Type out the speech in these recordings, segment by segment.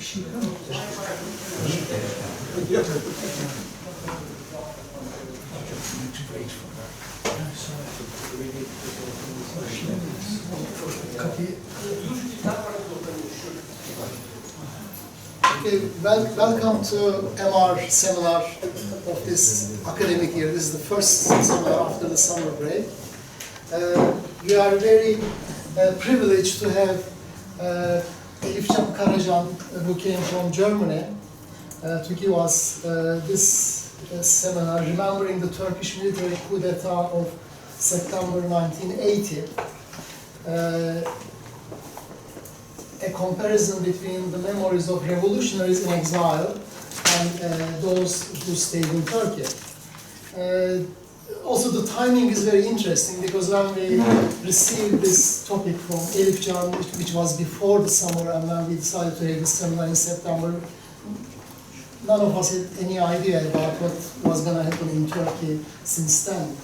Okay, welcome to EMAR seminar of this academic year. This is the first seminar after the summer break. We are very privileged to have Elifcan Karacan, who came from Germany, to give us this seminar, remembering the Turkish military coup d'etat of September 1980. A comparison between the memories of revolutionaries in exile and those who stayed in Turkey. Also, the timing is very interesting because when we received this topic from Elifcan, which was before the summer, and when we decided to have this seminar in September, none of us had any idea about what was going to happen in Turkey since then.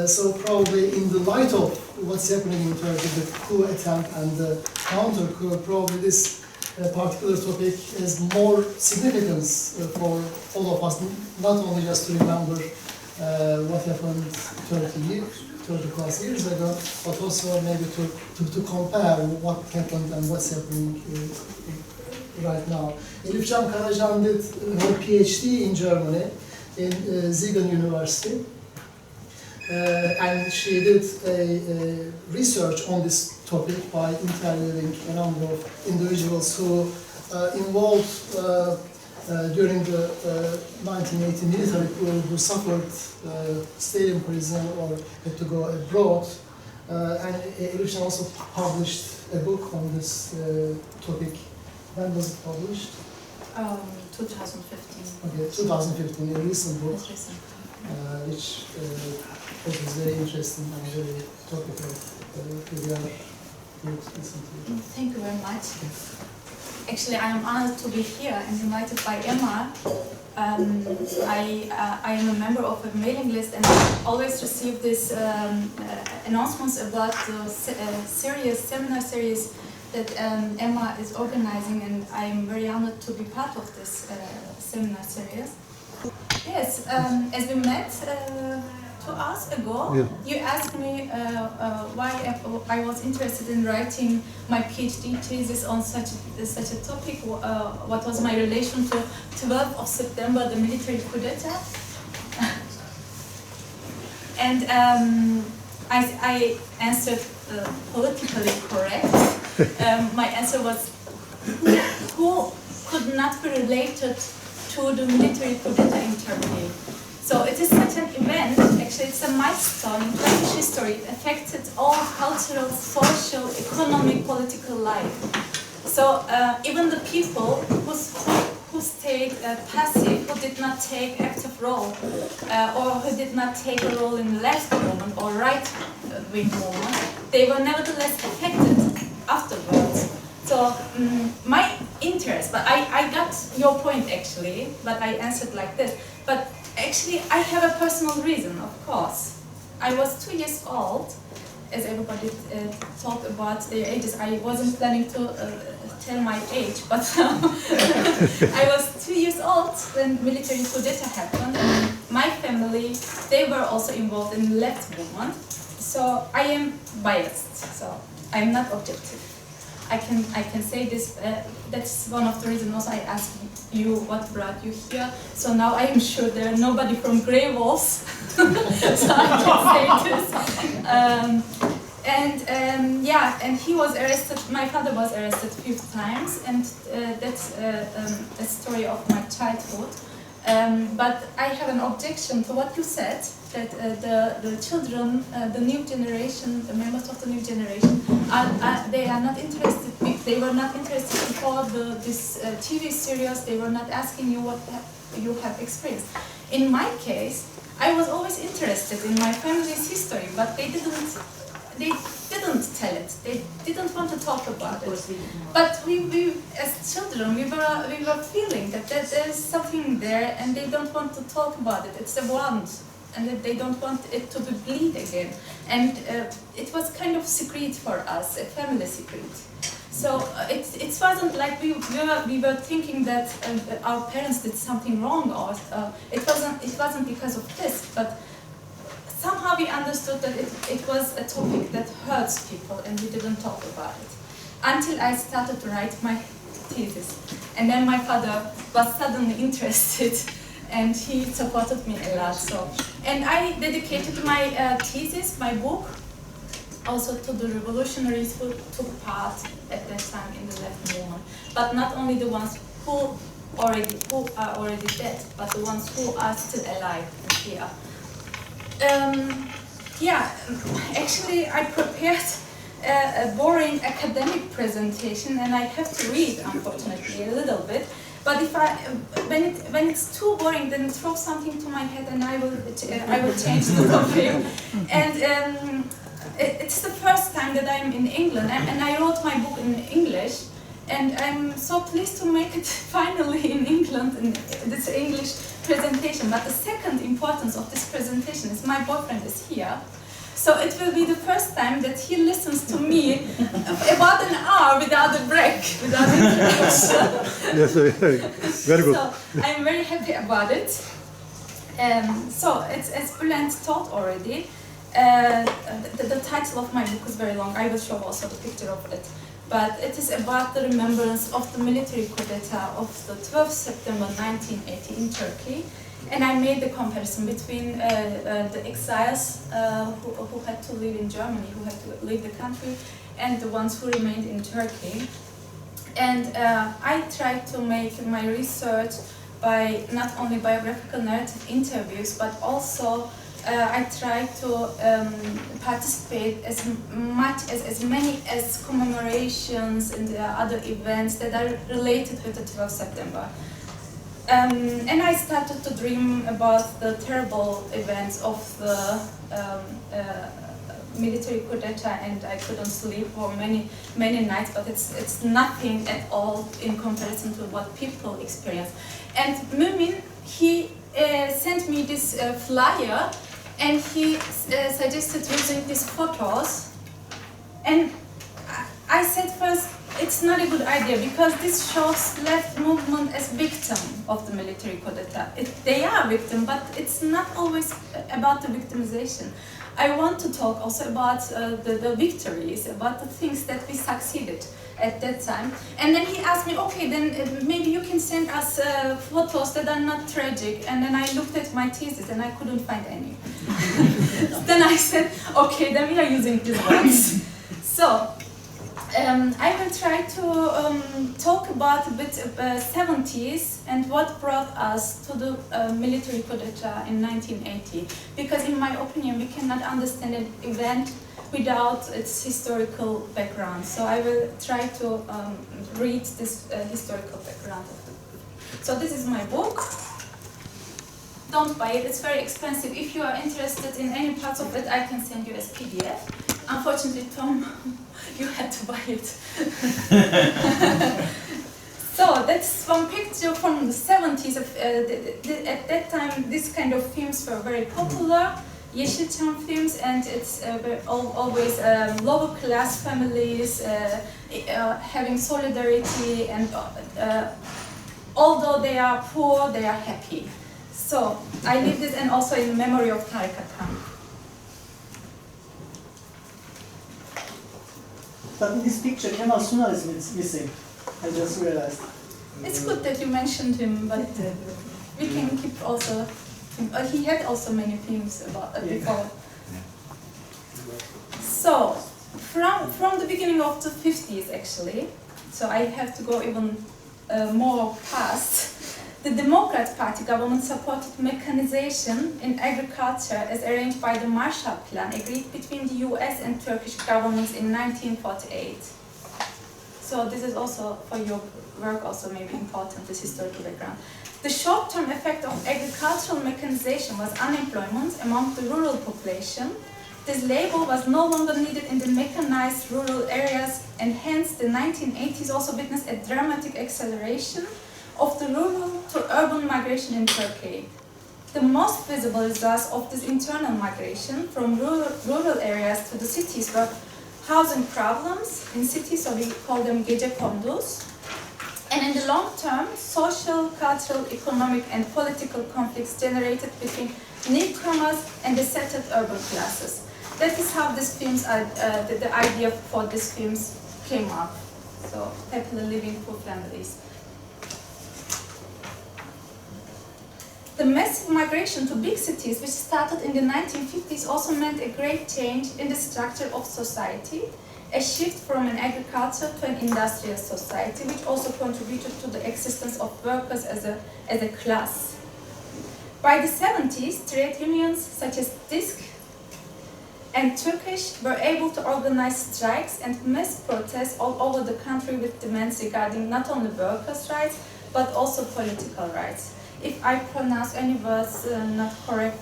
So probably in the light of what's happening in Turkey, the coup attempt and the counter-coup, probably this particular topic has more significance for all of us, not only just to remember what happened 30 plus years ago, but also maybe to compare what happened and what's happening right now. Elifcan Karacan did her PhD in Germany, in Siegen University. And she did a research on this topic by interviewing a number of individuals who involved during the 1980 military coup, who suffered stayed in prison or had to go abroad. And Elifcan also published a book on this topic. When was it published? 2015. Okay, 2015, a recent book. That's recent. Which is very interesting and very topical. Thank you very much. Actually, I am honored to be here and invited by EMAR. I am a member of a mailing list and I always receive these announcements about the seminar series that EMAR is organizing, and I am very honored to be part of this seminar series. Yes, as we met 2 hours ago, yeah. You asked me why I was interested in writing my PhD thesis on such a topic. What was my relation to 12th of September, the military coup d'etat? And I answered politically correct. My answer was, who could not be related to the military coup d'etat in Turkey. So it is such an event, actually it's a milestone in Turkish history. It affected all cultural, social, economic, political life. So even the people who stayed passive, who did not take active role, or who did not take a role in the left movement or right-wing movement, they were nevertheless affected afterwards. So my interest, but I got your point actually, but I answered like this. But actually I have a personal reason, of course. I was 2 years old, as everybody talked about their ages. I wasn't planning to tell my age, but I was 2 years old when military coup d'etat happened. And my family, they were also involved in the left movement. So I am biased, so I'm not objective. I can say this, that's one of the reasons also I asked you what brought you here. So now I am sure there are nobody from Grey Walls, so I can say this. Yeah, and he was arrested, my father was arrested 5 times, and that's a story of my childhood. But I have an objection to what you said, that the children, the new generation, the members of the new generation, they are not interested. They were not interested in all this TV series. They were not asking you what you have experienced. In my case, I was always interested in my family's history, but they didn't tell it. They didn't want to talk about it. But we as children, we were feeling that there is something there, and they don't want to talk about it. It's a wound, and that they don't want it to bleed again. And it was kind of secret for us, a family secret. So it wasn't like we were thinking that our parents did something wrong, or it wasn't because of this, but somehow we understood that it was a topic that hurts people, and we didn't talk about it until I started to write my thesis, and then my father was suddenly interested, and he supported me a lot. So, and I dedicated my thesis, my book, also to the revolutionaries who took part at that time in the left movement, but not only the ones who are already dead, but the ones who are still alive and here. Yeah, actually I prepared a boring academic presentation, and I have to read, unfortunately, a little bit. But if when it's too boring, then throw something to my head, and I will change the topic. And it's the first time that I'm in England, and I wrote my book in English, and I'm so pleased to make it finally in England in this English presentation. But the second importance of this presentation is my boyfriend is here. So it will be the first time that he listens to me about an hour without a break, without interruption. Yes, very good. So I'm very happy about it. So it's as Bülent told already. The title of my book is very long. I will show also the picture of it. But it is about the remembrance of the military coup d'etat of the 12th September 1980 in Turkey. And I made the comparison between the exiles who had to live in Germany, who had to leave the country, and the ones who remained in Turkey. And I tried to make my research by not only biographical narrative interviews, but also I tried to participate as many as commemorations and other events that are related with the 12th September. And I started to dream about the terrible events of the military coup d'etat, and I couldn't sleep for many nights, but it's nothing at all in comparison to what people experience. And Mümin, he sent me this flyer, and he suggested using these photos, and I said first, it's not a good idea, because this shows left movement as victim of the military coup d'etat. They are victim, but it's not always about the victimization. I want to talk also about the victories, about the things that we succeeded at that time. And then he asked me, okay, then maybe you can send us photos that are not tragic. And then I looked at my thesis and I couldn't find any. Then I said, okay, then we are using these ones. So I will try to talk about a bit 70s and what brought us to the military coup d'etat in 1980. Because in my opinion, we cannot understand an event without its historical background. So I will try to read this historical background of the book. So this is my book. Don't buy it, it's very expensive. If you are interested in any parts of it, I can send you as PDF. Unfortunately, Tom, you had to buy it. So that's one picture from the 70s. At that time, this kind of films were very popular. Yeşilçam films, and it's always lower class families having solidarity, and although they are poor, they are happy. So I leave this, and also in memory of Karacan. But in this picture, Kemal Sunal is missing. I just realized. It's good that you mentioned him, but we can keep also. He had also many films about before. So from the beginning of the 50s, actually. So I have to go even more past. The Democrat Party government supported mechanization in agriculture as arranged by the Marshall Plan agreed between the US and Turkish governments in 1948. So this is also for your work also maybe important, this historical background. The short-term effect of agricultural mechanization was unemployment among the rural population. This labor was no longer needed in the mechanized rural areas, and hence the 1980s also witnessed a dramatic acceleration of the rural to urban migration in Turkey. The most visible results of this internal migration from rural areas to the cities were housing problems in cities, so we call them gecekondos. And in the long term, social, cultural, economic, and political conflicts generated between newcomers and the settled urban classes. That is how these films are, the idea for these films came up. So, happily living poor families. The massive migration to big cities, which started in the 1950s, also meant a great change in the structure of society, a shift from an agricultural to an industrial society, which also contributed to the existence of workers as a class. By the 70s, trade unions such as DİSK and Turkish were able to organize strikes and mass protests all over the country with demands regarding not only workers' rights, but also political rights. If I pronounce any words not correct,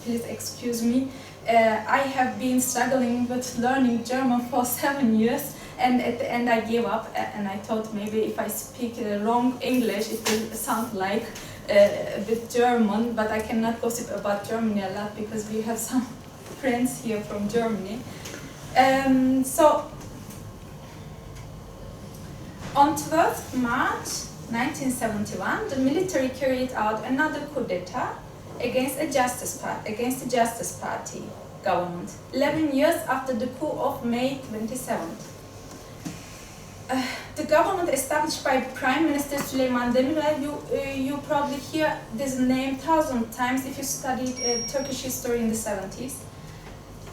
please excuse me. I have been struggling with learning German for 7 years, and at the end I gave up, and I thought maybe if I speak wrong English, it will sound like a bit German, but I cannot gossip about Germany a lot because we have some friends here from Germany. So, on 12th March 1971, the military carried out another coup d'etat against the Justice Party government, 11 years after the coup of May 27th. The government established by Prime Minister Süleyman Demirel, you probably hear this name 1,000 times if you studied Turkish history in the 70s.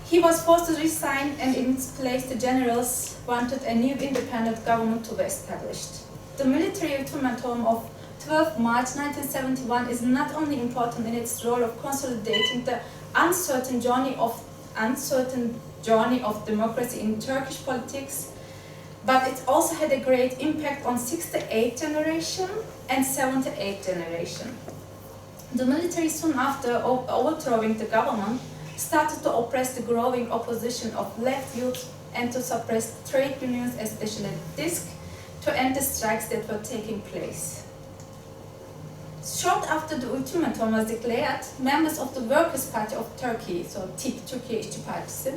He was forced to resign, and in its place the generals wanted a new independent government to be established. The military ultimatum of 12 March 1971 is not only important in its role of consolidating the uncertain journey of democracy in Turkish politics, but it also had a great impact on 68 generation and 78 generation. The military soon after overthrowing the government started to oppress the growing opposition of left youth and to suppress trade unions, especially DİSK, to end the strikes that were taking place. Short after the ultimatum was declared, members of the Workers' Party of Turkey, so TİP, Türkiye İşçi Partisi,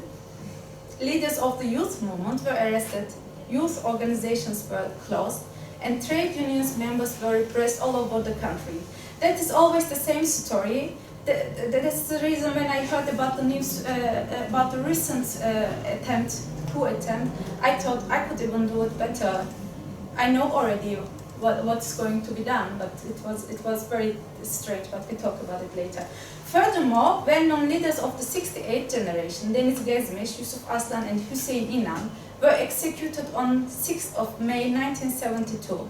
leaders of the youth movement were arrested, youth organizations were closed, and trade unions members were repressed all over the country. That is always the same story. That is the reason when I heard about the news, about the recent coup attempt, I thought I could even do it better. I know already what's going to be done, but it was very strange, but we talk about it later. Furthermore, well-known leaders of the 68 generation, Deniz Gezmiş, Yusuf Aslan and Hüseyin İnan, were executed on 6th of May 1972.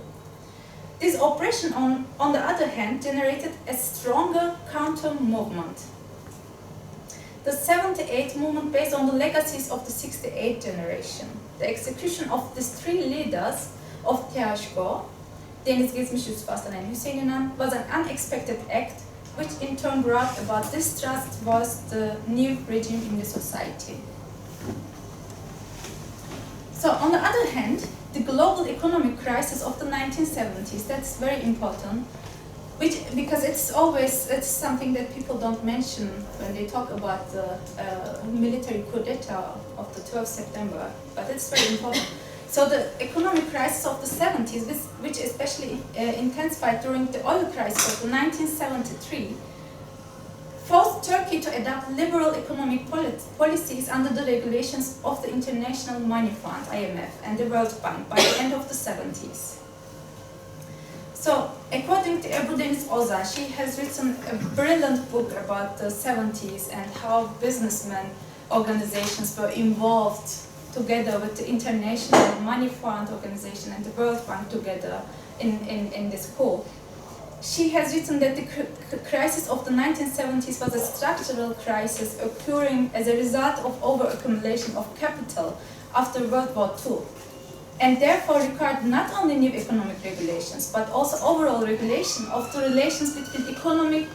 This oppression, on the other hand, generated a stronger counter-movement. The 78 movement based on the legacies of the 68 generation. The execution of these three leaders of THGO, Deniz Gezmiş, Yusuf Aslan and Hüseyin İnan, was an unexpected act which in turn brought about distrust towards the new regime in the society. So on the other hand, the global economic crisis of the 1970s, that's very important, because it's something that people don't mention when they talk about the military coup d'etat of the 12th September, but it's very important. So the economic crisis of the 70s, which especially intensified during the oil crisis of the 1973, forced Turkey to adopt liberal economic policies under the regulations of the International Money Fund, IMF, and the World Bank by the end of the 70s. So, according to Ebru Deniz Ozan, she has written a brilliant book about the 70s and how businessmen organizations were involved together with the International Money Fund organization and the World Bank together in this coup. She has written that the crisis of the 1970s was a structural crisis occurring as a result of over-accumulation of capital after World War II, and therefore required not only new economic regulations, but also overall regulation of the relations between economic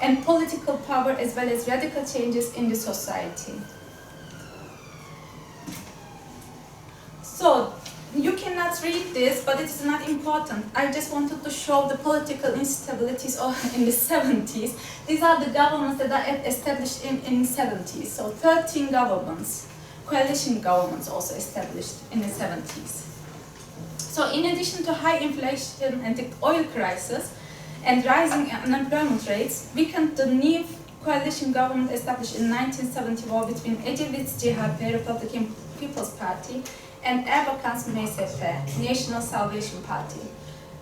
and political power, as well as radical changes in the society. So, you cannot read this, but it is not important. I just wanted to show the political instabilities in the 70s. These are the governments that are established in 70s. So 13 governments coalition governments also established in the 70s. So in addition to high inflation and the oil crisis and rising unemployment rates, weakened the new coalition government established in 1974 between Ecevit's CHP, Republican People's Party, and Erbakan's MSP, National Salvation Party.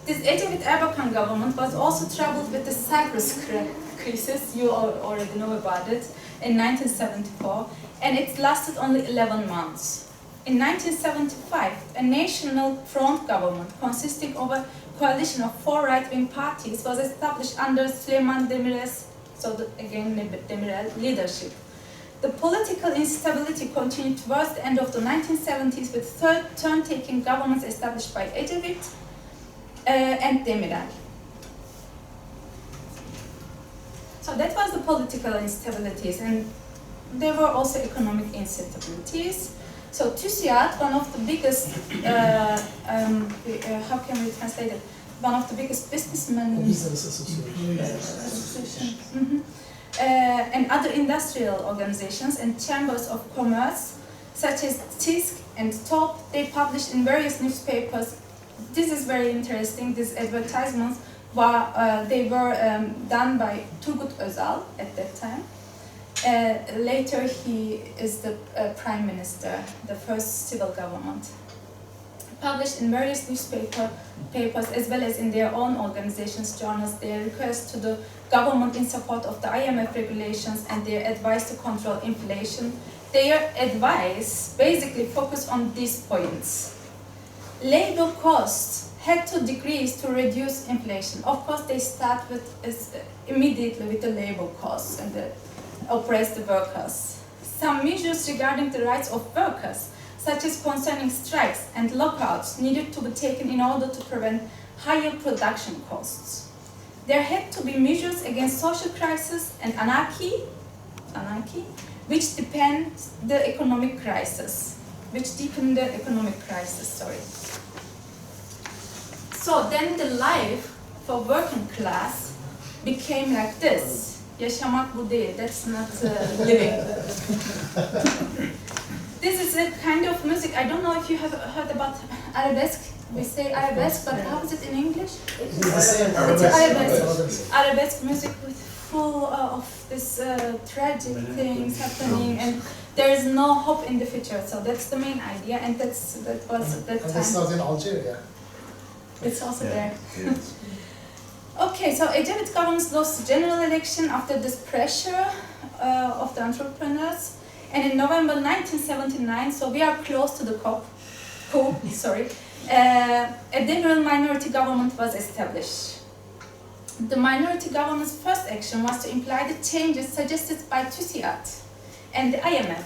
This Ecevit-Erbakan government was also troubled with the Cyprus crisis, you already know about it, in 1974, and it lasted only 11 months. In 1975, a national front government consisting of a coalition of 4 right-wing parties was established under Süleyman Demirel's, Demirel leadership. The political instability continued towards the end of the 1970s with third turn-taking governments established by Ecevit and Demirel. So that was the political instabilities, and there were also economic instabilities. So TÜSİAD, one of the biggest, how can we translate it? One of the biggest businessmen and other industrial organizations and chambers of commerce, such as TİSK and TOP, they published in various newspapers. This is very interesting. These advertisements they were done by Turgut Özal at that time. Later, he is the prime minister, the first civil government. Published in various papers as well as in their own organizations' journals, their request to the government in support of the IMF regulations and their advice to control inflation. Their advice basically focused on these points. Labor costs had to decrease to reduce inflation. Of course, they start with immediately with the labor costs and oppress the workers. Some measures regarding the rights of workers, such as concerning strikes and lockouts, needed to be taken in order to prevent higher production costs. There had to be measures against social crisis and anarchy, which deepened the economic crisis. So then the life for working class became like this. Yaşamak bu değil, that's not living. This is a kind of music, I don't know if you have heard about arabesque. We say arabesque, but how is it in English? It's arabesque. Arabesque music with full of this tragic things happening, and there is no hope in the future. So that's the main idea, and that was at that time. And that's not in Algeria. It's also there. Okay, so Ecevit government lost the general election after this pressure of the entrepreneurs, and in November 1979, so we are close to the coup, a Demirel minority government was established. The minority government's first action was to imply the changes suggested by TÜSİAD and the IMF.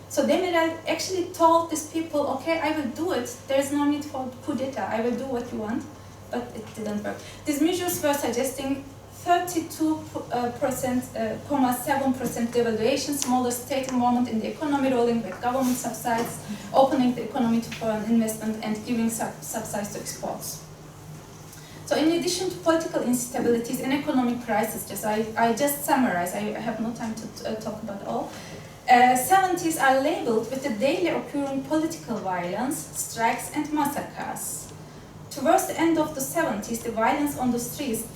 So Demirel actually told these people, okay, I will do it, there is no need for coup d'etat, I will do what you want, but it didn't work. These measures were suggesting 32.7% devaluation, smaller state involvement in the economy, rolling back government subsidies, opening the economy to foreign investment, and giving subsidies to exports. So in addition to political instabilities and economic crises, I just summarize, I have no time to talk about all. 70s are labeled with the daily occurring political violence, strikes and massacres. Towards the end of the 70s, the violence on the streets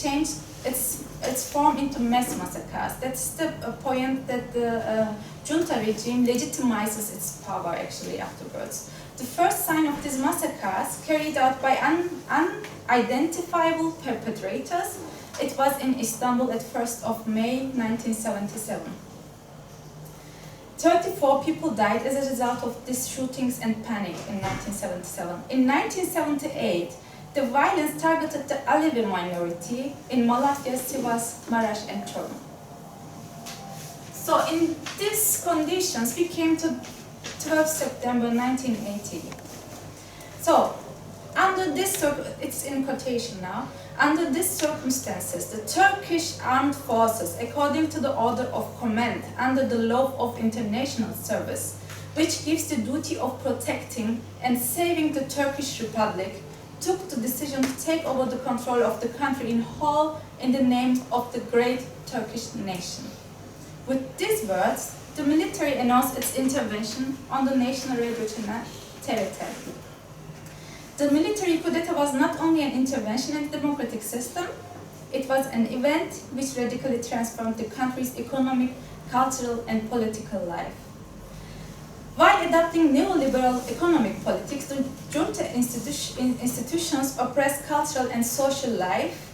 changed its form into mass massacres. That's the point that the junta regime legitimizes its power actually afterwards. The first sign of these massacres carried out by unidentifiable perpetrators, it was in Istanbul at 1st of May 1977. 34 people died as a result of these shootings and panic in 1977. In 1978, the violence targeted the Alevi minority in Malatya, Sivas, Maraş, and Çorum. So in these conditions, we came to 12 September 1980. So, under this, it's in quotation now, under these circumstances, the Turkish armed forces, according to the order of command under the law of international service, which gives the duty of protecting and saving the Turkish Republic, took the decision to take over the control of the country in whole in the name of the great Turkish nation. With these words, the military announced its intervention on the national radio channel TRT. The military coup d'etat was not only an intervention in the democratic system, it was an event which radically transformed the country's economic, cultural, and political life. While adopting neoliberal economic politics, the junta institutions oppressed cultural and social life.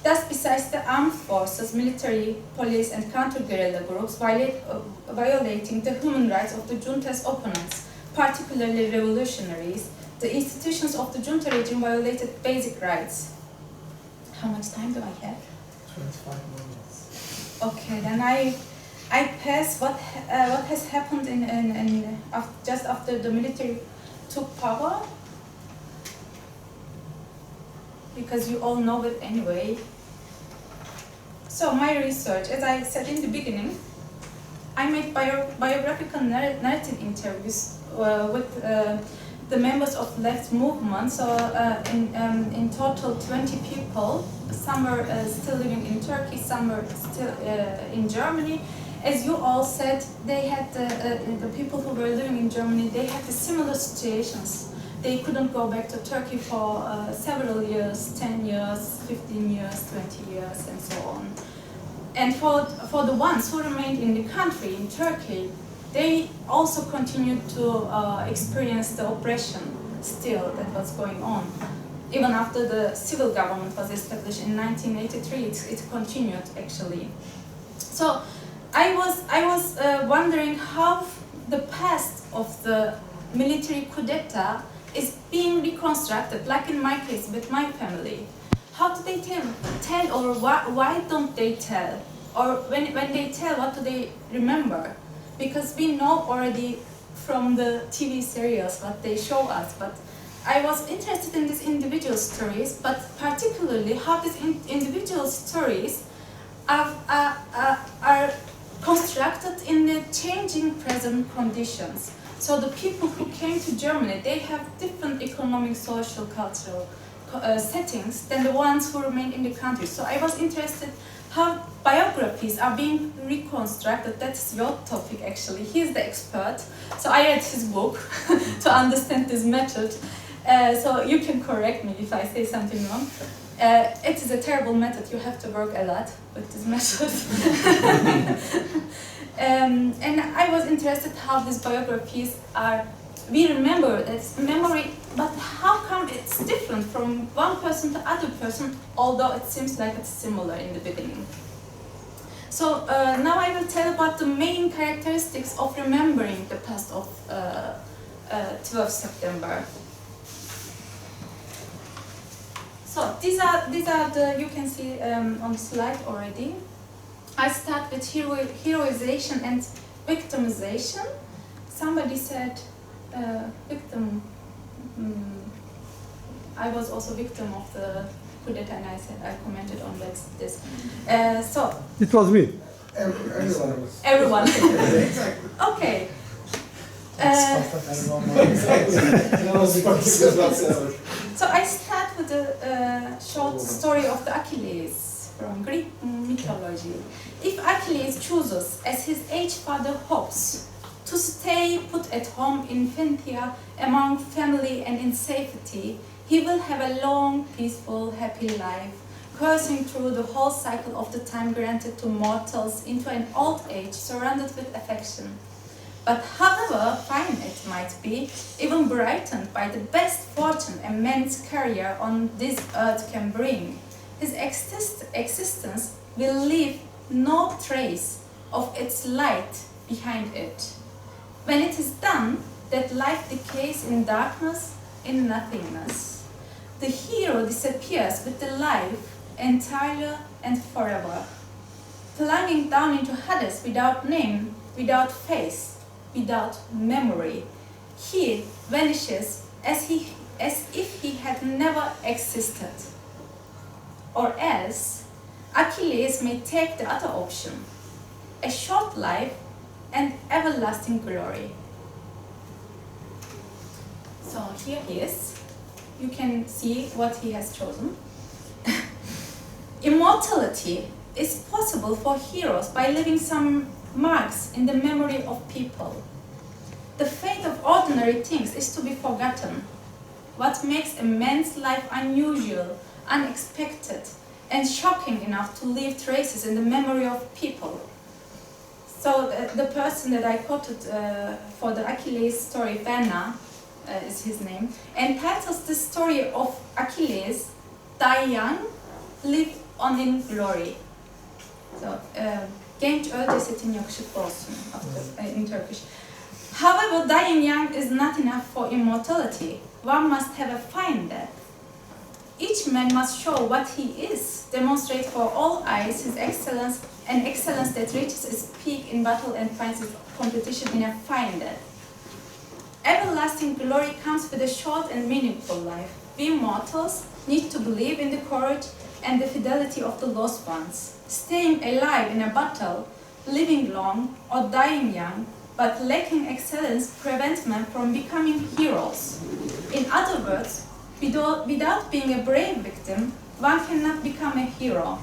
Thus, besides the armed forces, military, police, and counter-guerrilla groups violating the human rights of the junta's opponents, particularly revolutionaries, the institutions of the junta regime violated basic rights. How much time do I have? 25 minutes. Okay, then I pass what has happened just after the military took power, because you all know it anyway. So my research, as I said in the beginning, I made biographical narrative interviews with the members of left movement. So in total 20 people. Some are still living in Turkey, some are still in Germany. As you all said, they had the people who were living in Germany, they had the similar situations. They couldn't go back to Turkey for several years, 10 years, 15 years, 20 years, and so on. And for the ones who remained in the country, in Turkey, they also continued to experience the oppression still that was going on. Even after the civil government was established in 1983, it continued actually. So I was wondering how the past of the military coup d'etat is being reconstructed, like in my case with my family. How do they tell, or why don't they tell? Or when they tell, what do they remember? Because we know already from the TV serials what they show us, but I was interested in these individual stories, but particularly how these individual stories are constructed in the changing present conditions. So the people who came to Germany, they have different economic, social, cultural settings than the ones who remained in the country. So I was interested how biographies are being reconstructed. That's your topic actually. He's the expert. So I read his book to understand this method. So you can correct me if I say something wrong. It is a terrible method. You have to work a lot with this method. And I was interested how these biographies are. We remember it's memory, but how come it's different from one person to other person, although it seems like it's similar in the beginning. So now I will tell about the main characteristics of remembering the past of 12 September. So these are the, you can see on the slide already. I start with heroization and victimization. Somebody said victim. I was also victim of the coup d'etat, and I commented on this. So It was me. everyone. Exactly. Okay. So I start with a short story of the Achilles from Greek mythology. If Achilles chooses, as his aged father hopes, to stay put at home in Phantia among family and in safety, he will have a long, peaceful, happy life, coursing through the whole cycle of the time granted to mortals into an old age surrounded with affection. But however fine it might be, even brightened by the best fortune a man's career on this earth can bring, his existence will leave no trace of its light behind it. When it is done, that life decays in darkness, in nothingness. The hero disappears with the life entirely and forever, plunging down into Hades without name, without face, without memory. He vanishes as if he had never existed. Or else, Achilles may take the other option, a short life and everlasting glory. So here he is. You can see what he has chosen. Immortality is possible for heroes by living some marks in the memory of people. The fate of ordinary things is to be forgotten. What makes a man's life unusual, unexpected, and shocking enough to leave traces in the memory of people. So the person that I quoted for the Achilles story, Berna, is his name, entitles the story of Achilles, Die Young, Live On in Glory. So, genç öl cesetin yakışıklı olsun, in Turkish. However, dying young is not enough for immortality. One must have a fine death. Each man must show what he is, demonstrate for all eyes his excellence, and excellence that reaches its peak in battle and finds its competition in a fine death. Everlasting glory comes with a short and meaningful life. We mortals need to believe in the courage and the fidelity of the lost ones. Staying alive in a battle, living long or dying young, but lacking excellence prevents men from becoming heroes. In other words, without being a brave victim, one cannot become a hero.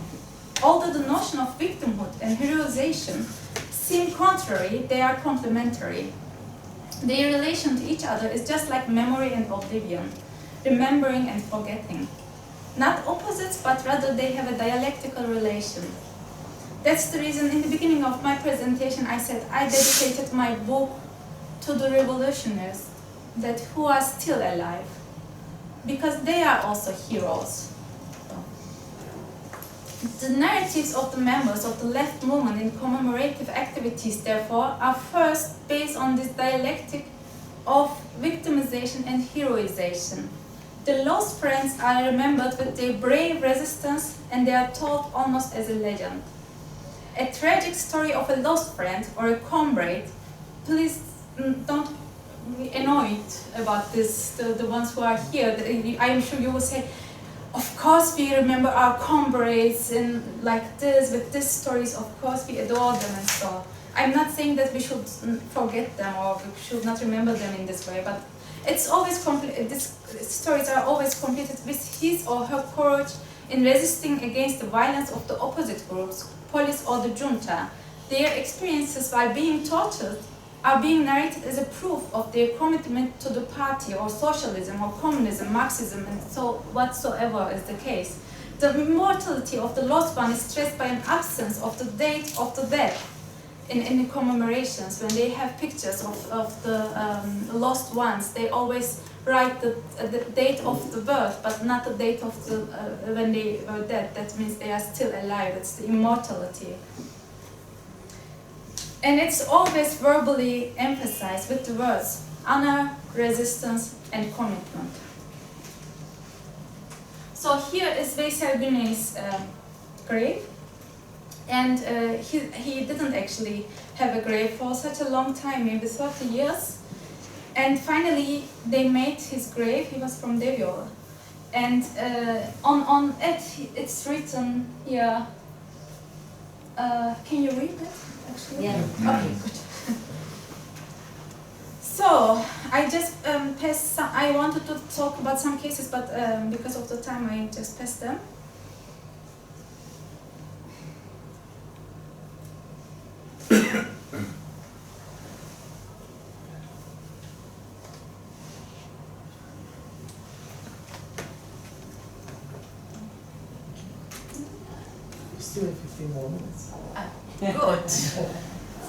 Although the notion of victimhood and heroization seem contrary, they are complementary. Their relation to each other is just like memory and oblivion, remembering and forgetting. Not opposites, but rather they have a dialectical relation. That's the reason in the beginning of my presentation I said I dedicated my book to the revolutionaries who are still alive, because they are also heroes. The narratives of the members of the left movement in commemorative activities, therefore, are first based on this dialectic of victimization and heroization. The lost friends are remembered with their brave resistance, and they are told almost as a legend. A tragic story of a lost friend or a comrade, please don't be annoyed about this, the ones who are here. I am sure you will say, of course we remember our comrades and like this, with these stories, of course we adore them and so on. I'm not saying that we should forget them or we should not remember them in this way, but it's always these stories are always completed with his or her courage in resisting against the violence of the opposite groups, police or the junta. Their experiences while being tortured are being narrated as a proof of their commitment to the party or socialism or communism, Marxism, and so whatsoever is the case. The immortality of the lost one is stressed by an absence of the date of the death in the commemorations. When they have pictures of the lost ones, they always write the date of the birth, but not the date of the when they were dead. That means they are still alive. It's the immortality. And it's always verbally emphasized with the words honor, resistance, and commitment. So here is Veysel Güney's grave. And he didn't actually have a grave for such a long time, maybe 30 years. And finally, they made his grave. He was from Devioğlu. And on it, it's written here. Can you read it? Actually? Yeah. Okay, good. So I just passed some. I wanted to talk about some cases, but because of the time, I just passed them. Still 15 more minutes. Good. So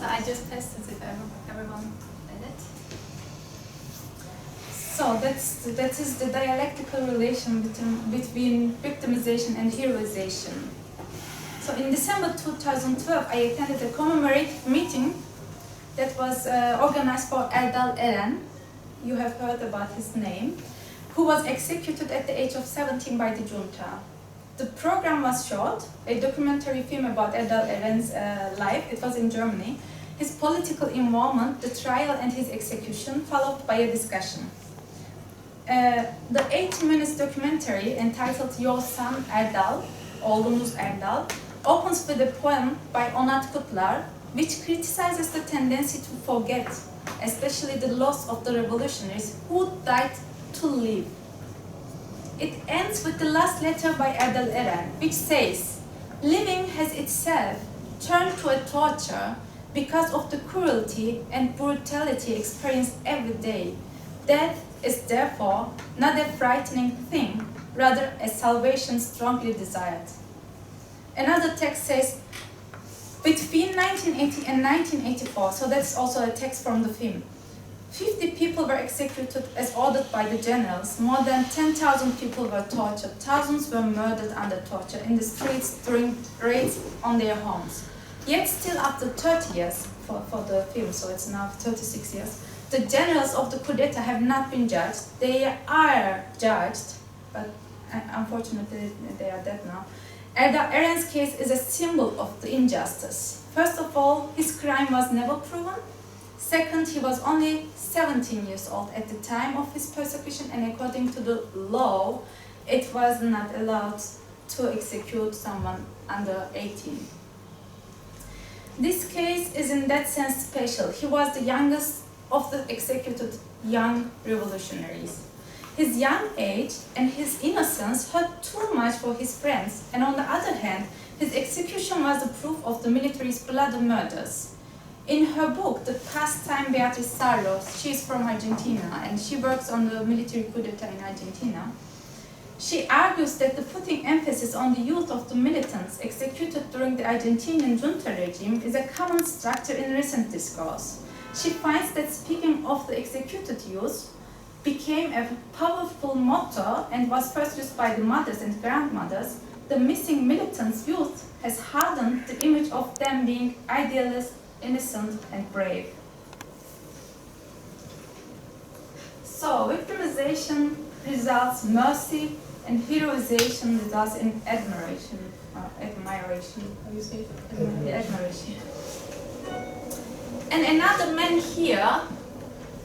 I just passed it if everyone read it. So that is the dialectical relation between victimization and heroization. So in December 2012, I attended a commemorative meeting that was organized for Erdal Eren. You have heard about his name, who was executed at the age of 17 by the junta. The program was short, a documentary film about Erdal Eren's life. It was in Germany. His political involvement, the trial and his execution, followed by a discussion. The 80 minutes documentary entitled Your Son Erdal, Oğlunuz Erdal, opens with a poem by Onat Kutlar, which criticizes the tendency to forget, especially the loss of the revolutionaries who died to live. It ends with the last letter by Erdal Eren, which says, living has itself turned to a torture because of the cruelty and brutality experienced every day. Death is therefore not a frightening thing, rather a salvation strongly desired. Another text says, between 1980 and 1984, so that's also a text from the film, 50 people were executed as ordered by the generals, more than 10,000 people were tortured, thousands were murdered under torture in the streets during raids on their homes. Yet still after 30 years for the film, so it's now 36 years, the generals of the coup d'etat have not been judged. They are judged, but unfortunately they are dead now. Eren's case is a symbol of the injustice. First of all, his crime was never proven. Second, he was only 17 years old at the time of his persecution, and according to the law, it was not allowed to execute someone under 18. This case is in that sense special. He was the youngest of the executed young revolutionaries. His young age and his innocence hurt too much for his friends, and on the other hand, his execution was the proof of the military's bloody murders. In her book, The Pastime Beatriz Sarlos, she is from Argentina and she works on the military coup d'etat in Argentina. She argues that the putting emphasis on the youth of the militants executed during the Argentinian junta regime is a common structure in recent discourse. She finds that speaking of the executed youth became a powerful motto and was first used by the mothers and grandmothers. The missing militants' youth has hardened the image of them being idealist, innocent, and brave. So, victimization results mercy, and heroization results in admiration. Admiration. How do you say it? Admiration. And another man here,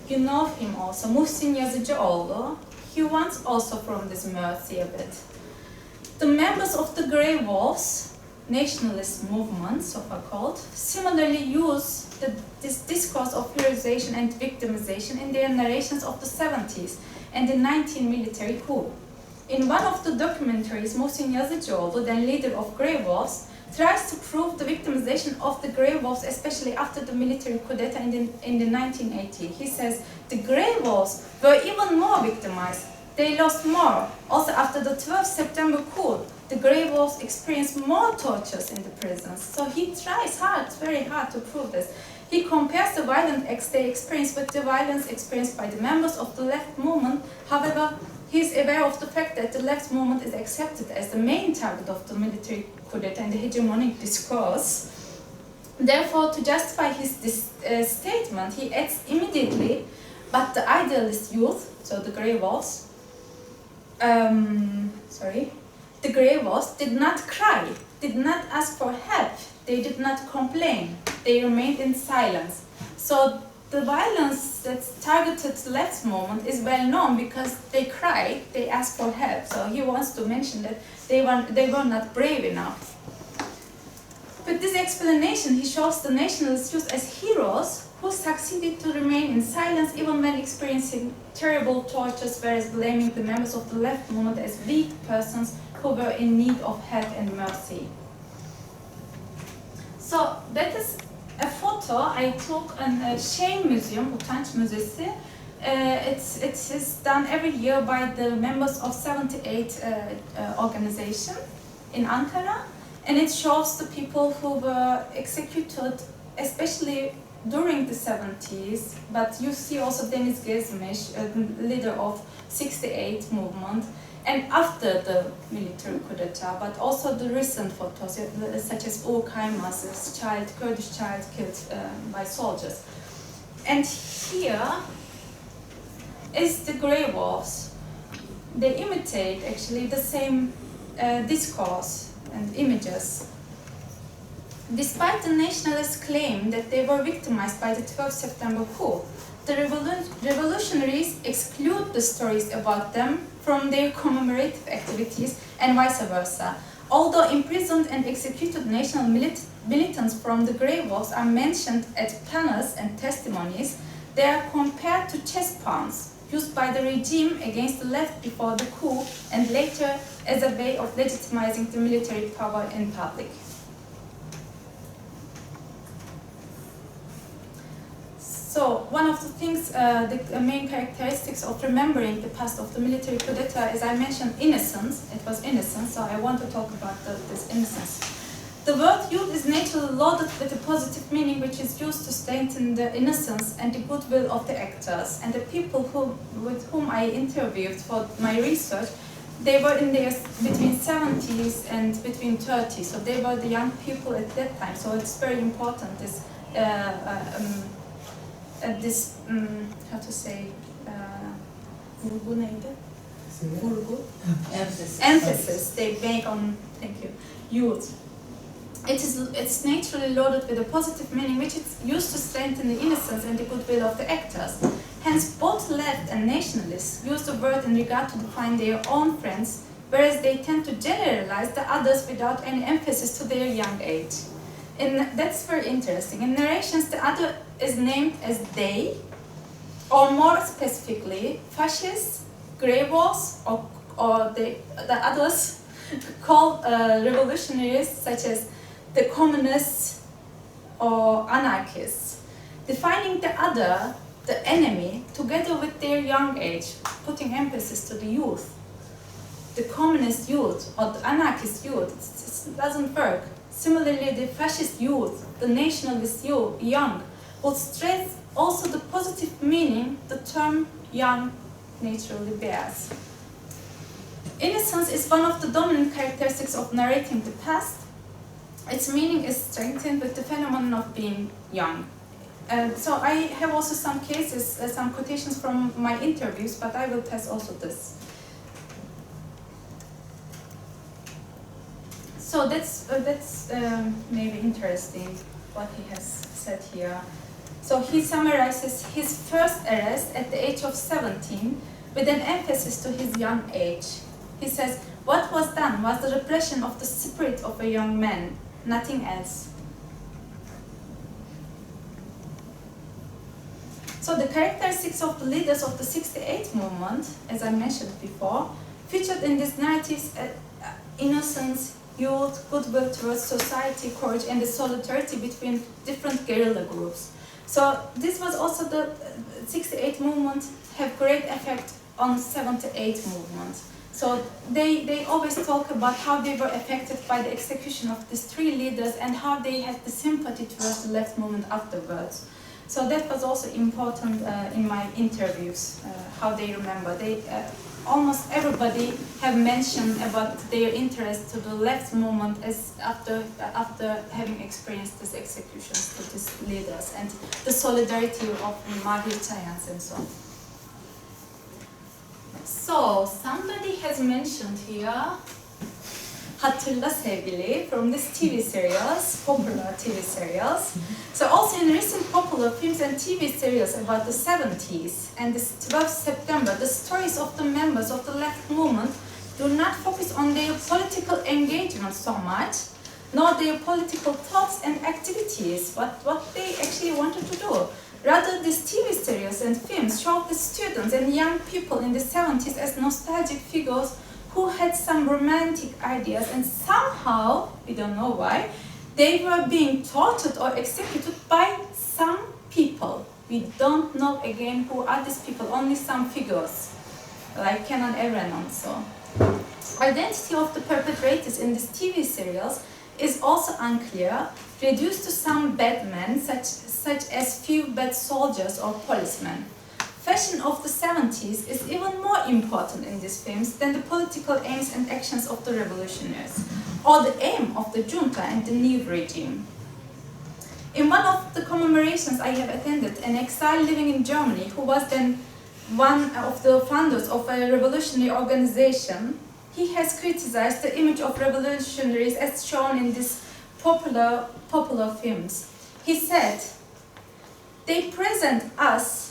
you know him also, Muhsin Yazıcıoğlu. He wants also from this mercy a bit. The members of the Grey Wolves, nationalist movement, so called, similarly use this discourse of heroization and victimization in their narrations of the 70s and the 19 military coup. In one of the documentaries, Muhsin Yazıcıoğlu, then leader of Grey Wolves, tries to prove the victimization of the Grey Wolves, especially after the military coup d'etat in the 1980s. He says, the Grey Wolves were even more victimized. They lost more. Also after the 12th September coup, the Grey Wolves experienced more tortures in the prisons. So he tries hard, very hard to prove this. He compares the violence they experienced with the violence experienced by the members of the left movement. However, he is aware of the fact that the left movement is accepted as the main target of the military coup d'etat and the hegemonic discourse. Therefore, to justify his statement, he adds immediately, but the idealist youth, so the Grey Wolves, the Grey Wolves did not cry, did not ask for help, they did not complain, they remained in silence. So the violence that targeted the left movement is well known because they cried, they asked for help. So he wants to mention that they were not brave enough. With this explanation, he shows the nationalist youth as heroes who succeeded to remain in silence even when experiencing terrible tortures, whereas blaming the members of the left movement as weak persons who were in need of help and mercy. So that is a photo I took in a Shame Museum, Utanç Müzesi. It is done every year by the members of 78 organization in Ankara, and it shows the people who were executed, especially during the 70s, but you see also Deniz Gezmiş, leader of 68 movement, and after the military coup d'etat, but also the recent photos, such as Uğur Kaymaz's Kurdish child killed by soldiers. And here is the Grey Wolves. They imitate actually the same discourse and images. Despite the nationalists' claim that they were victimized by the 12th September coup, the revolutionaries exclude the stories about them from their commemorative activities and vice versa. Although imprisoned and executed national militants from the Grey Wolves are mentioned at panels and testimonies, they are compared to chest pounds used by the regime against the left before the coup and later as a way of legitimizing the military power in public. So one of the things, the main characteristics of remembering the past of the military coup d'etat, as I mentioned, innocence. It was innocence, so I want to talk about this innocence. The word youth is naturally loaded with a positive meaning, which is used to strengthen the innocence and the goodwill of the actors. And the people with whom I interviewed for my research, they were in their between 70s and between 30s, so they were the young people at that time. So it's very important, this how to say, vurgu neydi? Vurgu? Emphasis they make on, thank you, youth. It's naturally loaded with a positive meaning, which is used to strengthen the innocence and the goodwill of the actors. Hence, both left and nationalists use the word in regard to define their own friends, whereas they tend to generalize the others without any emphasis to their young age. And that's very interesting. In narrations, the other is named as they, or more specifically, fascists, grevos, or the others called revolutionaries, such as the communists or anarchists, defining the other, the enemy, together with their young age, putting emphasis to the youth. The communist youth or the anarchist youth, it doesn't work. Similarly, the fascist youth, the nationalist youth, young, would stress also the positive meaning the term young naturally bears. Innocence is one of the dominant characteristics of narrating the past. Its meaning is strengthened with the phenomenon of being young. So I have also some cases, some quotations from my interviews, but I will test also this. So that's maybe interesting what he has said here. So he summarizes his first arrest at the age of 17 with an emphasis to his young age. He says, what was done was the repression of the spirit of a young man, nothing else. So the characteristics of the leaders of the 68 movement, as I mentioned before, featured in these narratives innocence, youth, goodwill towards society, courage, and the solidarity between different guerrilla groups. So this was also the 68 movement have great effect on 78 movement. So they always talk about how they were affected by the execution of these three leaders and how they had the sympathy towards the left movement afterwards. So that was also important in my interviews, how they remember. Almost everybody have mentioned about their interest to the left movement as after having experienced these executions to these leaders and the solidarity of Mahir and so on. So somebody has mentioned here Hatırla Sevgili from this TV serials, popular TV serials. So also in recent popular films and TV serials about the 70s and the 12th September, the stories of the members of the left movement do not focus on their political engagement so much, nor their political thoughts and activities, but what they actually wanted to do. Rather, these TV series and films show the students and young people in the 70s as nostalgic figures who had some romantic ideas, and somehow, we don't know why, they were being tortured or executed by some people. We don't know again who are these people, only some figures, like Kenan Evren and so. Identity of the perpetrators in these TV serials is also unclear, reduced to some bad men, such as few bad soldiers or policemen. Fashion of the 70s is even more important in these films than the political aims and actions of the revolutionaries, or the aim of the junta and the new regime. In one of the commemorations I have attended, an exile living in Germany, who was then one of the founders of a revolutionary organization, he has criticized the image of revolutionaries as shown in these popular films. He said, "They present us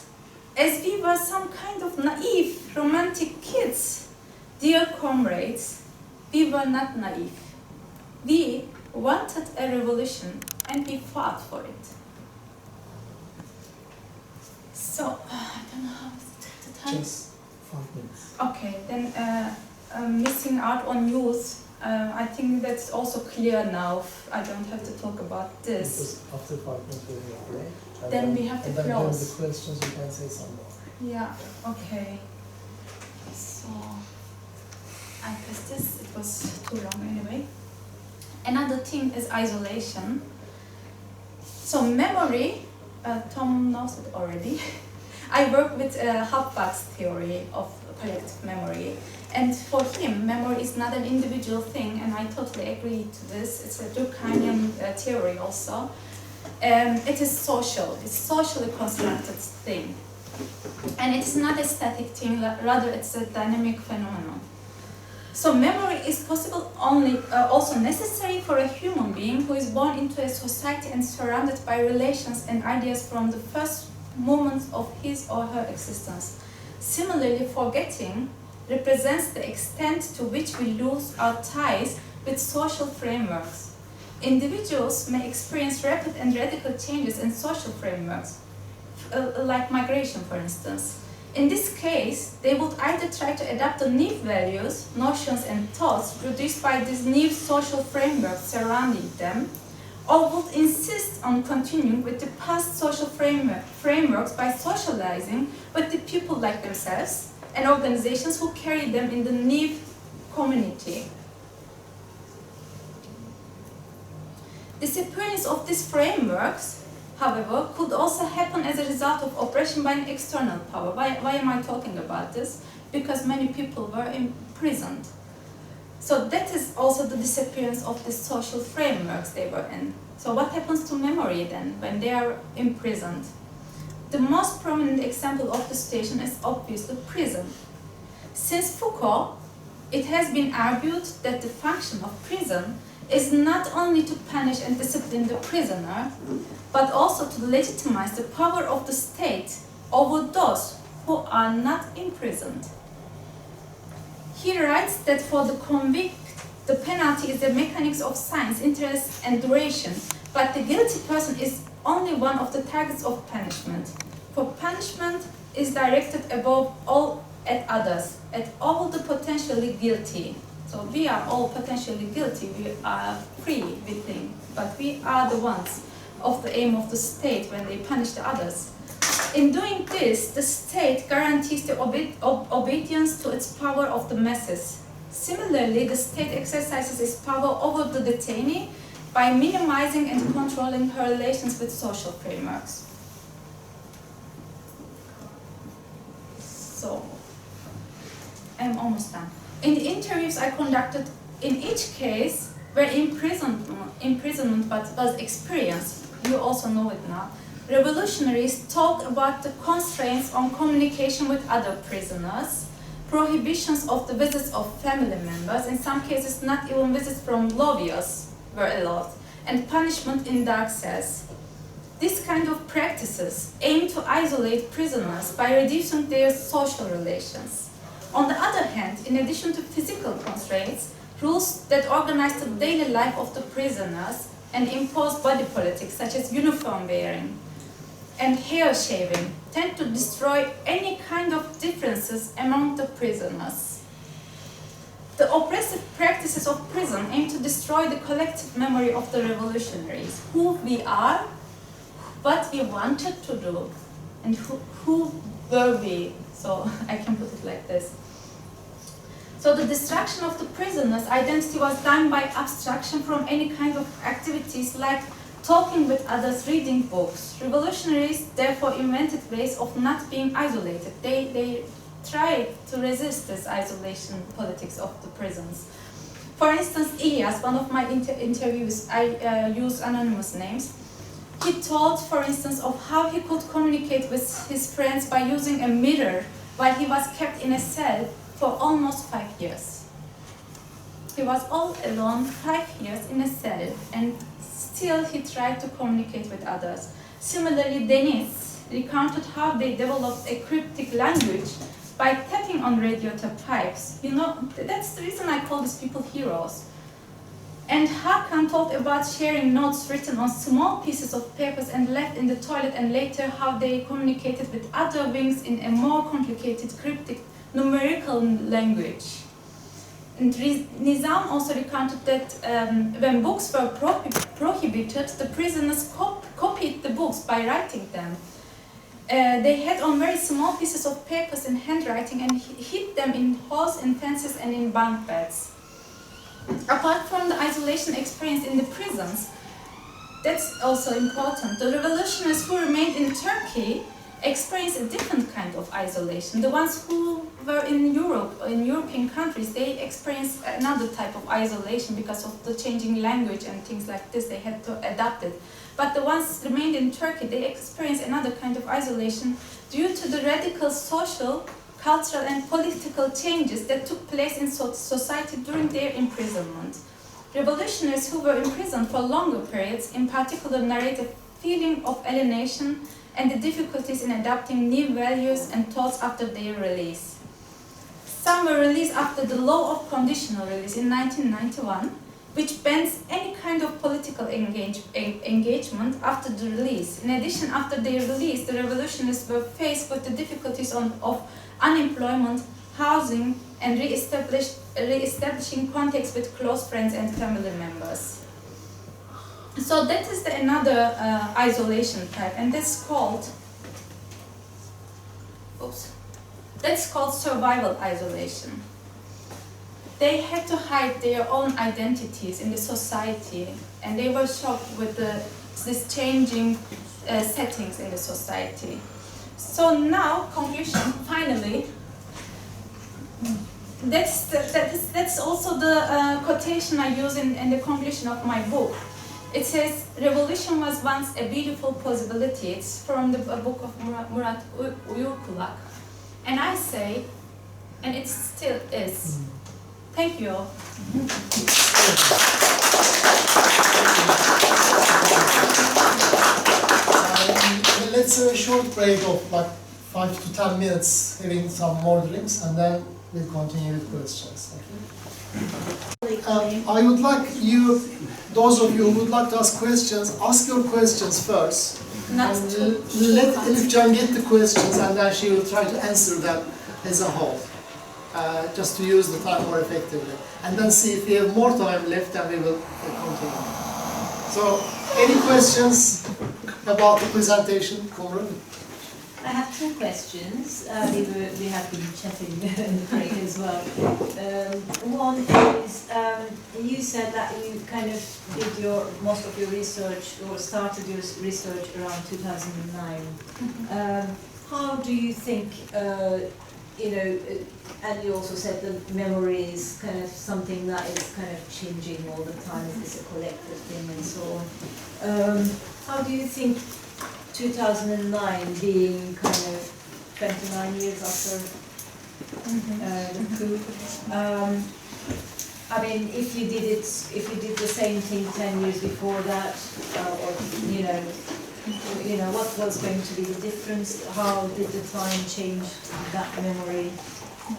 as we were some kind of naive, romantic kids. Dear comrades, we were not naive. We wanted a revolution and we fought for it." So, I don't know how is the time. Just 5 minutes. Okay, then missing out on youth I think that's also clear now. I don't have to talk about this. Because after 5 minutes we have a break. And Then we have to and then during close. the questions you can say some more. Yeah, okay. So, I guess this, it was too long anyway. Another thing is isolation. So memory, Tom knows it already. I work with Hapbach's theory of collective memory. And for him, memory is not an individual thing, and I totally agree to this. It's a Durkheimian theory also. It is social, it's socially constructed thing. And it's not a static thing, rather it's a dynamic phenomenon. So memory is possible only, also necessary for a human being who is born into a society and surrounded by relations and ideas from the first moments of his or her existence. Similarly, forgetting represents the extent to which we lose our ties with social frameworks. Individuals may experience rapid and radical changes in social frameworks, like migration, for instance. In this case, they would either try to adapt the new values, notions, and thoughts produced by these new social frameworks surrounding them, or would insist on continuing with the past social frameworks by socializing with the people like themselves and organizations who carry them in the new community. Disappearance of these frameworks, however, could also happen as a result of oppression by an external power. Why am I talking about this? Because many people were imprisoned. So that is also the disappearance of the social frameworks they were in. So what happens to memory then when they are imprisoned? The most prominent example of the situation is obviously prison. Since Foucault, it has been argued that the function of prison is not only to punish and discipline the prisoner, but also to legitimize the power of the state over those who are not imprisoned. He writes that for the convict, the penalty is the mechanics of signs, interest, and duration, but the guilty person is only one of the targets of punishment. For punishment is directed above all at others, at all the potentially guilty. So we are all potentially guilty, we are free, we think, but we are the ones of the aim of the state when they punish the others. In doing this, the state guarantees the obedience to its power of the masses. Similarly, the state exercises its power over the detainee by minimizing and controlling her relations with social frameworks. So, I'm almost done. In the interviews I conducted, in each case where imprisonment was experienced, you also know it now, revolutionaries talk about the constraints on communication with other prisoners, prohibitions of the visits of family members, in some cases not even visits from lawyers were allowed, and punishment in dark cells. This kind of practices aim to isolate prisoners by reducing their social relations. On the other hand, in addition to physical constraints, rules that organize the daily life of the prisoners and impose body politics such as uniform wearing and hair shaving tend to destroy any kind of differences among the prisoners. The oppressive practices of prison aim to destroy the collective memory of the revolutionaries, who we are, what we wanted to do, and who were we. So I can put it like this. So the destruction of the prisoner's identity was done by abstraction from any kind of activities like talking with others, reading books. Revolutionaries therefore invented ways of not being isolated. They tried to resist this isolation politics of the prisons. For instance, Ilyas, one of my interviews, I use anonymous names. He told, for instance, of how he could communicate with his friends by using a mirror while he was kept in a cell for almost 5 years. He was all alone 5 years in a cell, and still he tried to communicate with others. Similarly, Denis recounted how they developed a cryptic language by tapping on radiator pipes. You know, that's the reason I call these people heroes. And Hakan talked about sharing notes written on small pieces of papers and left in the toilet, and later how they communicated with other wings in a more complicated cryptic numerical language. And Nizam also recounted that when books were prohibited, the prisoners copied the books by writing them. They had on very small pieces of papers in handwriting and hid them in holes in fences and in bunk beds. Apart from the isolation experienced in the prisons, that's also important. The revolutionaries who remained in Turkey experienced a different kind of isolation. The ones who were in Europe, in European countries, they experienced another type of isolation because of the changing language and things like this. They had to adapt it. But the ones remained in Turkey, they experienced another kind of isolation due to the radical social, cultural and political changes that took place in society during their imprisonment. Revolutionaries who were imprisoned for longer periods, in particular, narrate a feeling of alienation and the difficulties in adapting new values and thoughts after their release. Some were released after the law of conditional release in 1991, which bans any kind of political engagement after the release. In addition, after their release, the revolutionists were faced with the difficulties of unemployment, housing, and re-establishing contacts with close friends and family members. So that is another isolation type, and that's called survival isolation. They had to hide their own identities in the society, and they were shocked with this changing settings in the society. So now, conclusion, finally, that's also the quotation I use in the conclusion of my book. It says, revolution was once a beautiful possibility. It's from the book of Murat Uyurkulak. And I say, and it still is. Thank you all. Let's have a short break of like 5 to 10 minutes, having some more drinks, and then we'll continue with questions. Okay? I would like you, those of you who would like to ask questions, ask your questions first. Not Let Elifcan get the questions, and then she will try to answer them as a whole. Just to use the time more effectively. And then see if we have more time left, then we will continue. So, any questions about the presentation, Kumru? I have two questions. We have been chatting in the break as well. One is, you said that you kind of did most of your research, or started your research around 2009. How do you think, and you also said the memory is kind of something that is kind of changing all the time, it's a collective thing and so on. How do you think 2009 being kind of 29 years after the coup, I mean, if you did the same thing 10 years before that, or what was going to be the difference? How did the time change that memory?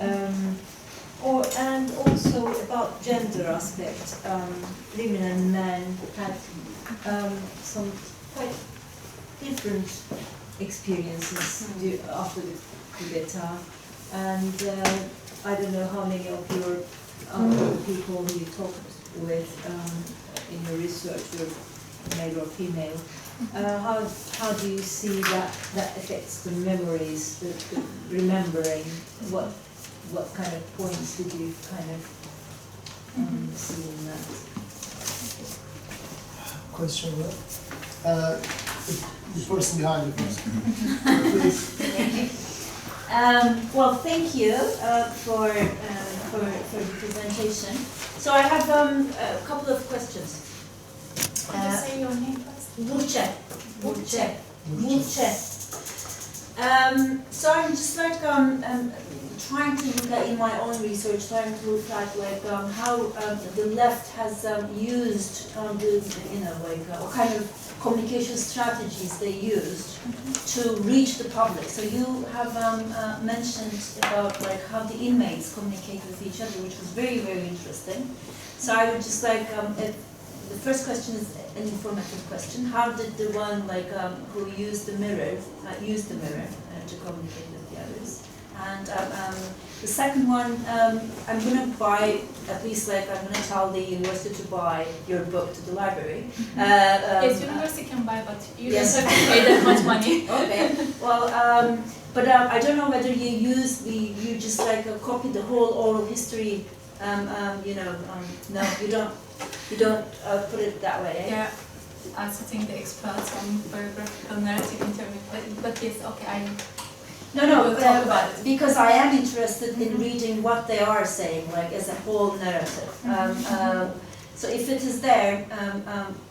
And also about gender aspect, women and men had some quite different experiences after the coup d'etat, and I don't know how many of your people who you talked with in your research were male or female. How do you see that affects the memories, the remembering? What kind of points did you kind of see in that? Question, the person behind you first. Please. Well, thank you for the presentation. So I have a couple of questions. Could you say your name first? Burçe. So I'm just like trying to look at in my own research, trying to look at like how the left has used what kind of communication strategies they used to reach the public. So you have mentioned about like how the inmates communicate with each other, which was very, very interesting. So I would just like the first question is an informative question. How did the one who used the mirror to communicate with the others? And the second one, I'm going to buy, at least like I'm going to tell the university to buy your book to the library. Yes, university can buy, but you Yes. don't have to pay that much money. Okay, well, but I don't know whether you you just like copy the whole oral history, you know, no, you don't put it that way, eh? Yeah, I'm sitting the experts on biographical narrative interview, but yes, okay, No, no, We'll talk about it. because I am interested in reading what they are saying, like as a whole narrative. So if it is there,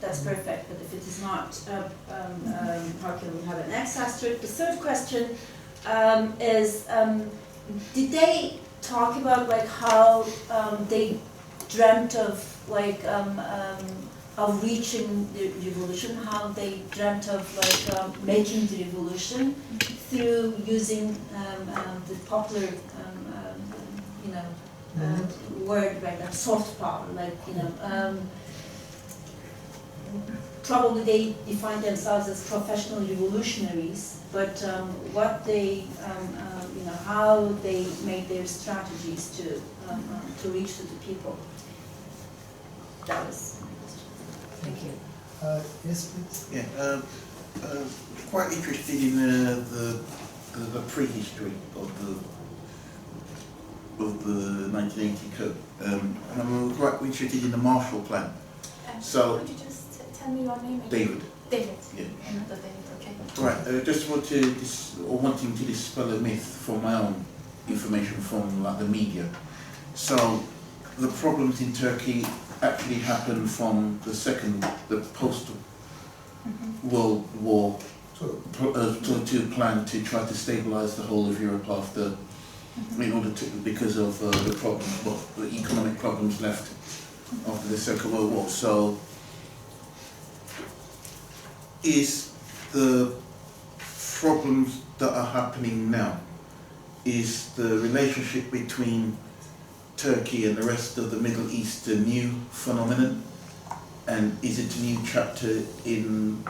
that's perfect, but if it is not, how can we have an X asterisk? The third question is, did they talk about like how they dreamt of like of reaching the revolution, how they dreamt of like making the revolution through using the popular, you know, word like that, soft power, like, you know, probably they define themselves as professional revolutionaries, but what they, you know, how they made their strategies to reach to the people. That was my question. Thank you. Yes, please. Yeah, quite interested in the prehistory of the 1980 coup. And I'm quite interested in the Marshall Plan. So, could you just tell me your name again? David. David. Yeah. Another David, okay. Right, just wanting to dispel a myth from my own information from like the media. So, the problems in Turkey actually happened from the post-World War to plan to try to stabilize the whole of Europe after, in order to, because of the problems, well, the economic problems left after the Second World War. So, is the problems that are happening now, is the relationship between Turkey and the rest of the Middle East a new phenomenon? And is it a new chapter in,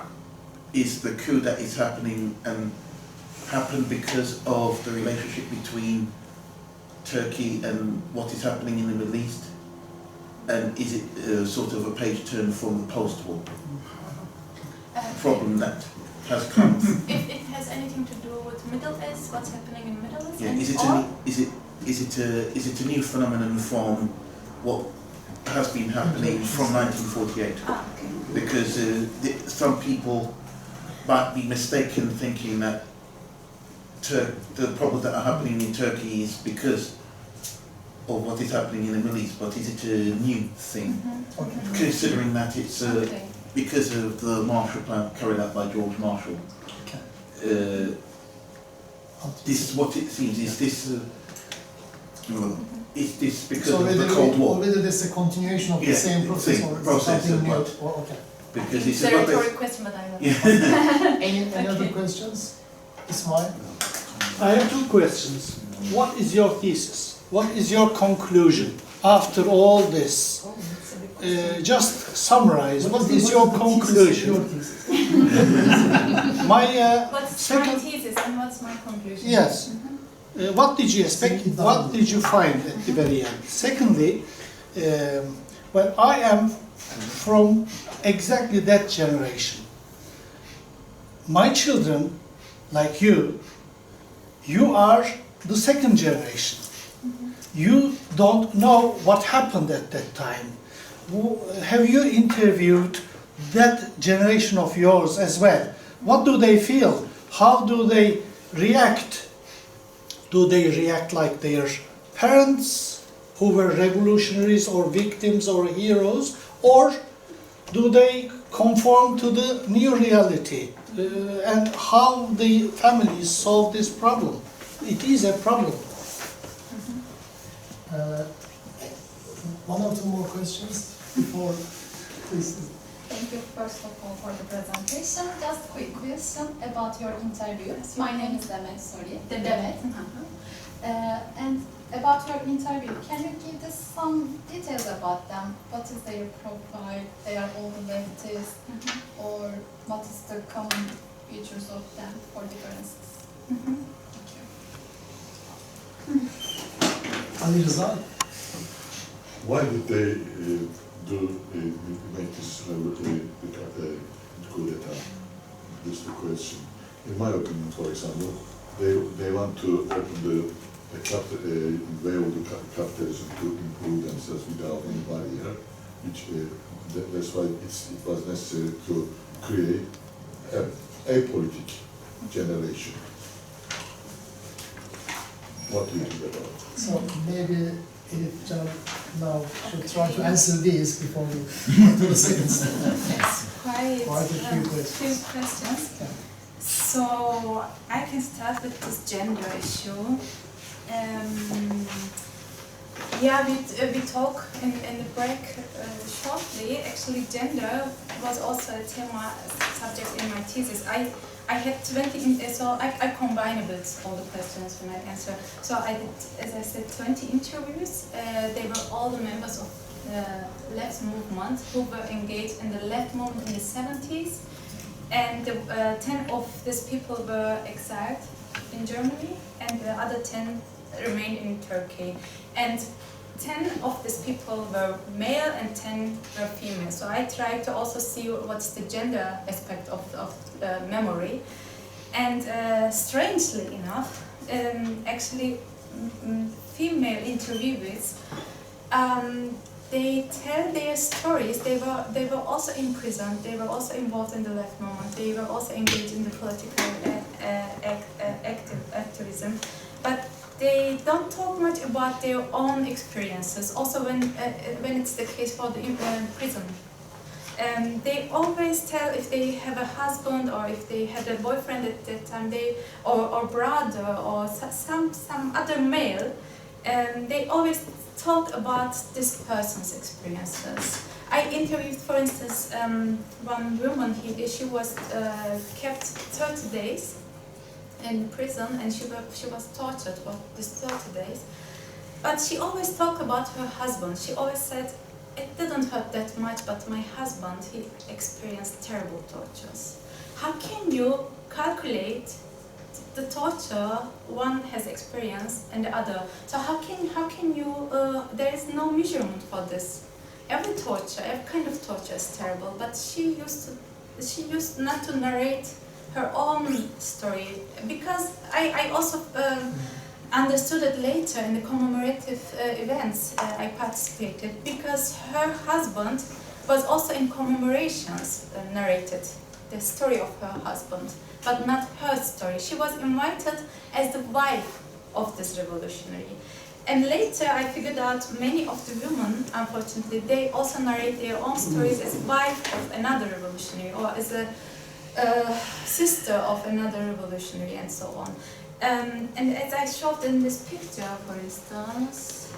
is the coup that is happening and happened because of the relationship between Turkey and what is happening in the Middle East? And is it sort of a page turn from the post-war problem that has come? If it has anything to do with Middle East, what's happening in Middle East? Yeah, and is it a new phenomenon from what has been happening from 1948? Okay. Because some people might be mistaken thinking that the problems that are happening in Turkey is because of what is happening in the Middle East, but is it a new thing? Considering that it's because of the Marshall Plan carried out by George Marshall. This is what it seems. Is this because of the Cold War? Or whether this is a continuation of the same process or something new? Okay. Because this it's is a what they... rhetoric question, but I love it. Any other questions? Ismail? I have two questions. What is your thesis? What is your conclusion after all this? Just summarize. What is your conclusion? My What's my thesis and what's my conclusion? yes. What did you expect? What did you find at the very end? Secondly, well, I am from exactly that generation. My children, like you are the second generation. You don't know what happened at that time. Have you interviewed that generation of yours as well? What do they feel? How do they react? Do they react like their parents who were revolutionaries or victims or heroes? Or do they conform to the new reality? And how the families solve this problem? It is a problem. One or two more questions before, please. Thank you first of all for the presentation. Just a quick question about your interview. My name is Demet, sorry. Demet. And about your interview, can you give us some details about them? What is their profile? They are all the leftists, or what is the common features of them or differences? Thank you. Ali Rıza. Why did they make this coup d'etat? This is the question. In my opinion, for example, they want to open the way of the capitalism to improve themselves without any barrier, which that's why it was necessary to create a politic generation. What do you think about it? So maybe Elifcan now should try to answer these before we go to the second step. Quite Quite a few questions. few questions. Yeah. So I can start with this gender issue. Yeah, we talk in the break shortly. Actually, gender was also a subject in my thesis. I had 20, so I combined a bit all the questions when I answer. So I did, as I said, 20 interviews. They were all the members of the left movement who were engaged in the left movement in the 70s. And 10 of these people were exiled in Germany, and the other 10 remained in Turkey. And 10 of these people were male and 10 were female. So I tried to also see what's the gender aspect of memory. And strangely enough, actually female interviewees, they tell their stories. They were also imprisoned. They were also involved in the left movement. They were also engaged in the political activism. But they don't talk much about their own experiences. Also, when it's the case for the prison, they always tell if they have a husband or if they had a boyfriend at that time, or brother or some other male. They always talk about this person's experiences. I interviewed, for instance, one woman. She was kept 30 days in prison, and she was tortured for these 30 days. But she always talked about her husband. She always said, it didn't hurt that much, but my husband, he experienced terrible tortures. How can you calculate the torture one has experienced and the other? So how can you, there is no measurement for this. Every torture, every kind of torture is terrible, but she used not to narrate her own story, because I also understood it later in the commemorative events I participated, because her husband was also in commemorations narrated the story of her husband, but not her story. She was invited as the wife of this revolutionary. And later I figured out many of the women, unfortunately, they also narrate their own stories as wife of another revolutionary, or as a sister of another revolutionary, and so on. And as I showed in this picture, for instance,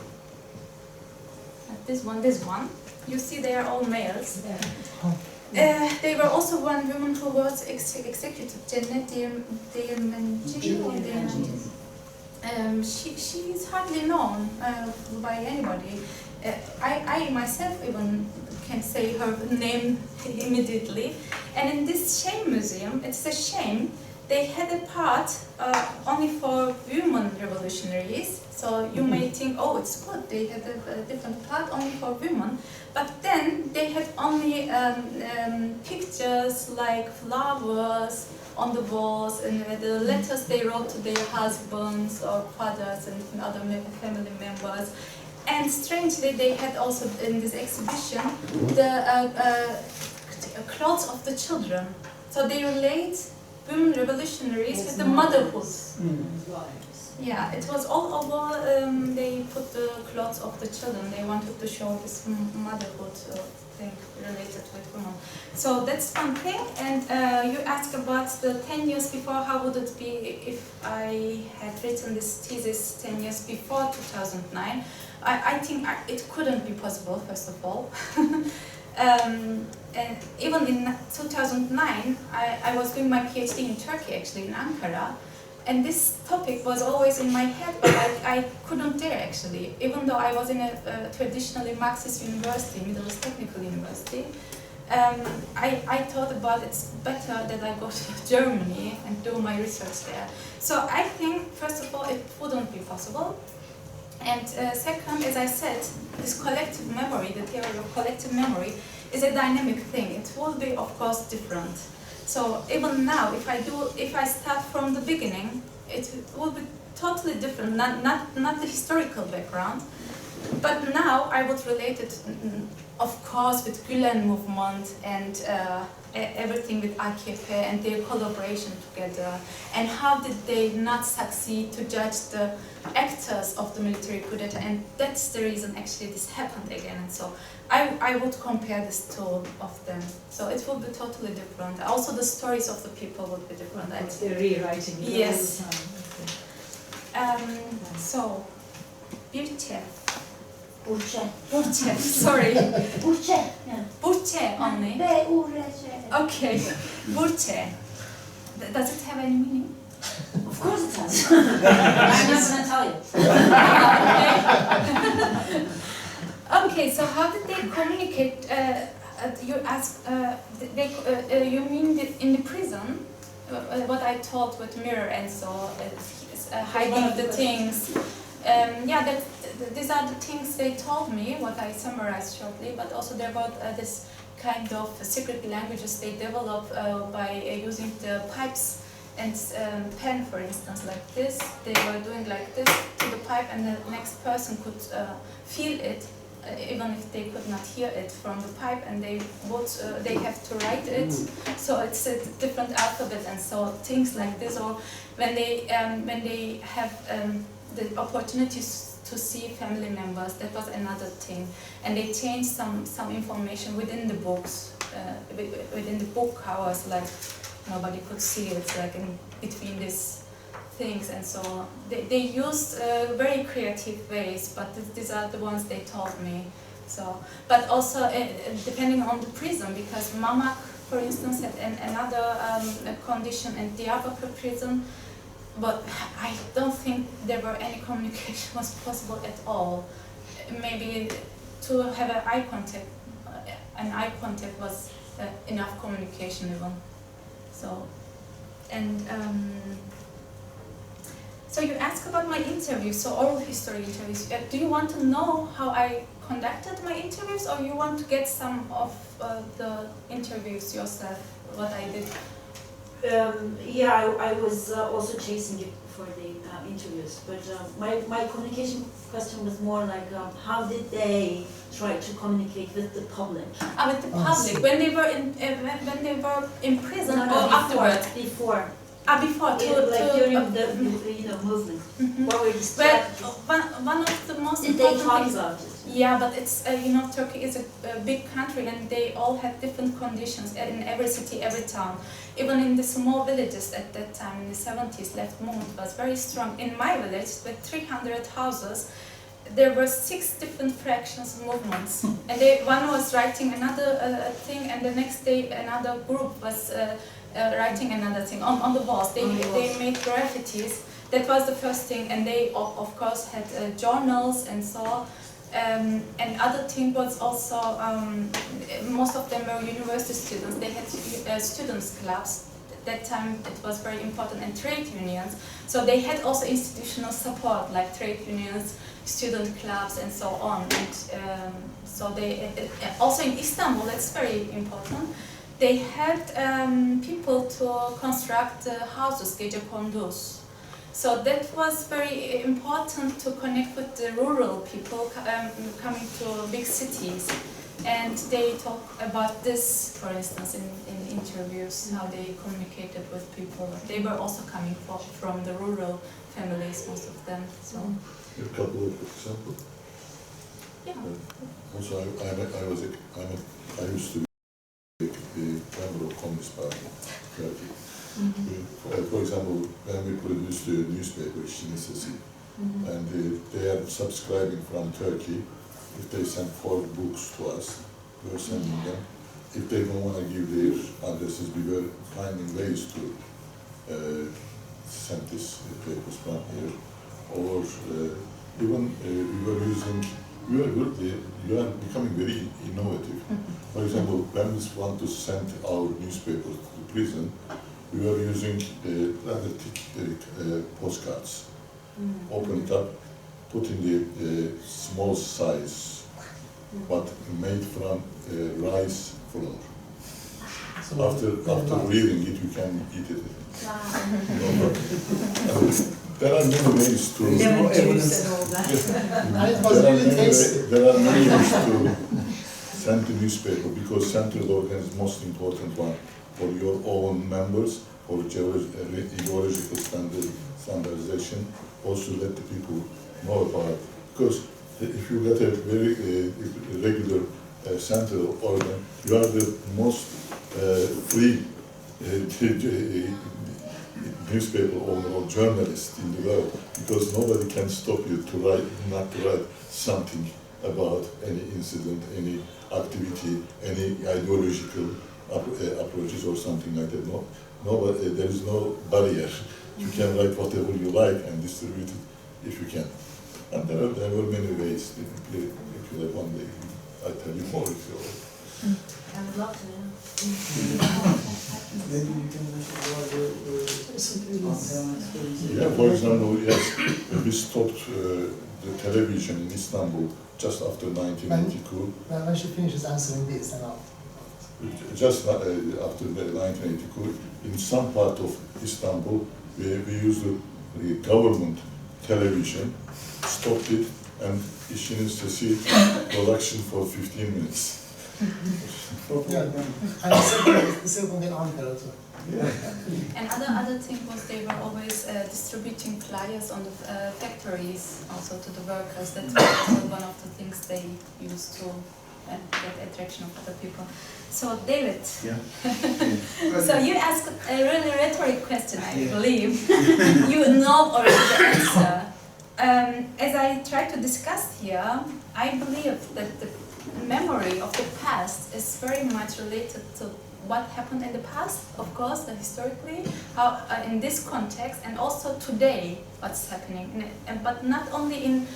this one, you see they are all males. They were also one woman who was executed, Cennet she is hardly known by anybody. I myself even can say her name immediately. And in this shame museum, it's a shame, they had a part only for women revolutionaries. So you may think, oh, it's good, they had a different part only for women. But then they had only pictures like flowers on the walls, and the letters they wrote to their husbands or fathers and other family members. And strangely, they had also in this exhibition the clothes of the children. So they relate women revolutionaries with the motherhood. Yeah, it was all over. They put the clothes of the children. They wanted to show this motherhood thing related with women. So that's one thing. And you asked about the 10 years before. How would it be if I had written this thesis 10 years before 2009? I think it couldn't be possible, first of all. And even in 2009, I was doing my PhD in Turkey, actually, in Ankara. And this topic was always in my head, but I couldn't dare, actually. Even though I was in a traditionally Marxist university, Middle East Technical University, I thought about it's better that I go to Germany and do my research there. So I think, first of all, it wouldn't be possible. And second, as I said, this collective memory, the theory of collective memory, is a dynamic thing. It will be, of course, different. So even now, if I start from the beginning, it will be totally different, not the historical background. But now I would relate it, of course, with Gülen movement and everything with AKP and their collaboration together. And how did they not succeed to judge the actors of the military coup d'etat? And that's the reason actually this happened again. And so I would compare these two of them. So it will be totally different. Also the stories of the people would be different. It's the rewriting. Yes. All the time. So, Birce. Burçe. Burce, sorry. Burçe. Yeah. Burce only. B-U-R-C-E. Okay, Burce. Does it have any meaning? Of course it has. I'm not going to tell you. Okay, so how did they communicate? You ask. You mean in the prison? What I told with mirror and so hiding the things. Yeah, these are the things they told me, what I summarized shortly, but also there was this kind of secret languages they developed by using the pipes and pen, for instance, like this. They were doing like this to the pipe and the next person could feel it, even if they could not hear it from the pipe, and they have to write it, so it's a different alphabet, and so things like this, or when they have the opportunities to see family members, that was another thing. And they changed some information within the books, within the book covers, like nobody could see it, like in between these things. And so they used very creative ways, but these are the ones they told me. So, but also depending on the prison, because Mamak, for instance, had another condition in Diyarbakir prison. But I don't think there were any communication was possible at all. Maybe to have an eye contact was enough communication even. So, and so you asked about my interviews, so oral history interviews. Do you want to know how I conducted my interviews, or you want to get some of the interviews yourself, what I did? Yeah, I was also chasing you for the interviews, but my communication question was more like how did they try to communicate with the public? With the public, when they were in prison, or afterwards? Before. Before, during the movement. What were the strategies? Well, one of the most Did they important talk things. about it? Yeah, but it's Turkey is a big country, and they all had different conditions in every city, every town. Even in the small villages at that time, in the 70s, left movement was very strong. In my village, with 300 houses, there were 6 different fractions movements, and one was writing another thing, and the next day another group was writing another thing on the walls. They made graffitis. That was the first thing, and they of course had journals and so. And other thing was also, most of them were university students. They had students' clubs. At that time it was very important, and trade unions. So they had also institutional support, like trade unions, student clubs, and so on. And so they also in Istanbul, that's very important. They had people to construct houses, gecekondu. So that was very important to connect with the rural people coming to big cities. And they talk about this, for instance, in interviews, how they communicated with people. They were also coming from the rural families, most of them. So. A couple of examples. Yeah. Also, I used to be the member of Communist Party, Turkey. For example, when we produced the newspaper, Şinisesi, and they are subscribing from Turkey, if they send 4 books to us, we were sending them. If they don't want to give their addresses, we were finding ways to send these papers from here. Or even we are becoming very innovative. For example, when we want to send our newspapers to prison, we were using rather thick postcards. Open it up, put in the small size, but made from rice flour. After reading it, you can eat it. There are many ways to. Lemon juice and all that. And it was really tasty. There are many ways to send the newspaper, because central organ is most important one for your own members, for ideological standardization. Also let the people know about it. Because if you get a very regular central organ, you are the most free newspaper owner or journalist in the world, because nobody can stop you to not to write something about any incident, any activity, any ideological approaches or something like that. Nobody, there is no barrier. You can write whatever you like and distribute it if you can. And there were many ways. If you like one day, I'll tell you more if you like. I would love to know. Maybe you can Yeah, for example, yes, we stopped the television in Istanbul just after 1982. When she finishes answering this, then I'll... Just after 1982, in some part of Istanbul, we used the government television, stopped it, and İşinin Sesi production for 15 minutes. Yeah. And the second in Ankara too. And other thing was they were always distributing flyers on the factories also to the workers. That was also one of the things they used to get attraction of other people. So David, Yeah. so you asked a really rhetoric question, I believe. You know already the answer. As I try to discuss here, I believe that the memory of the past is very much related to what happened in the past, of course, historically, how in this context, and also today, what's happening. But not only in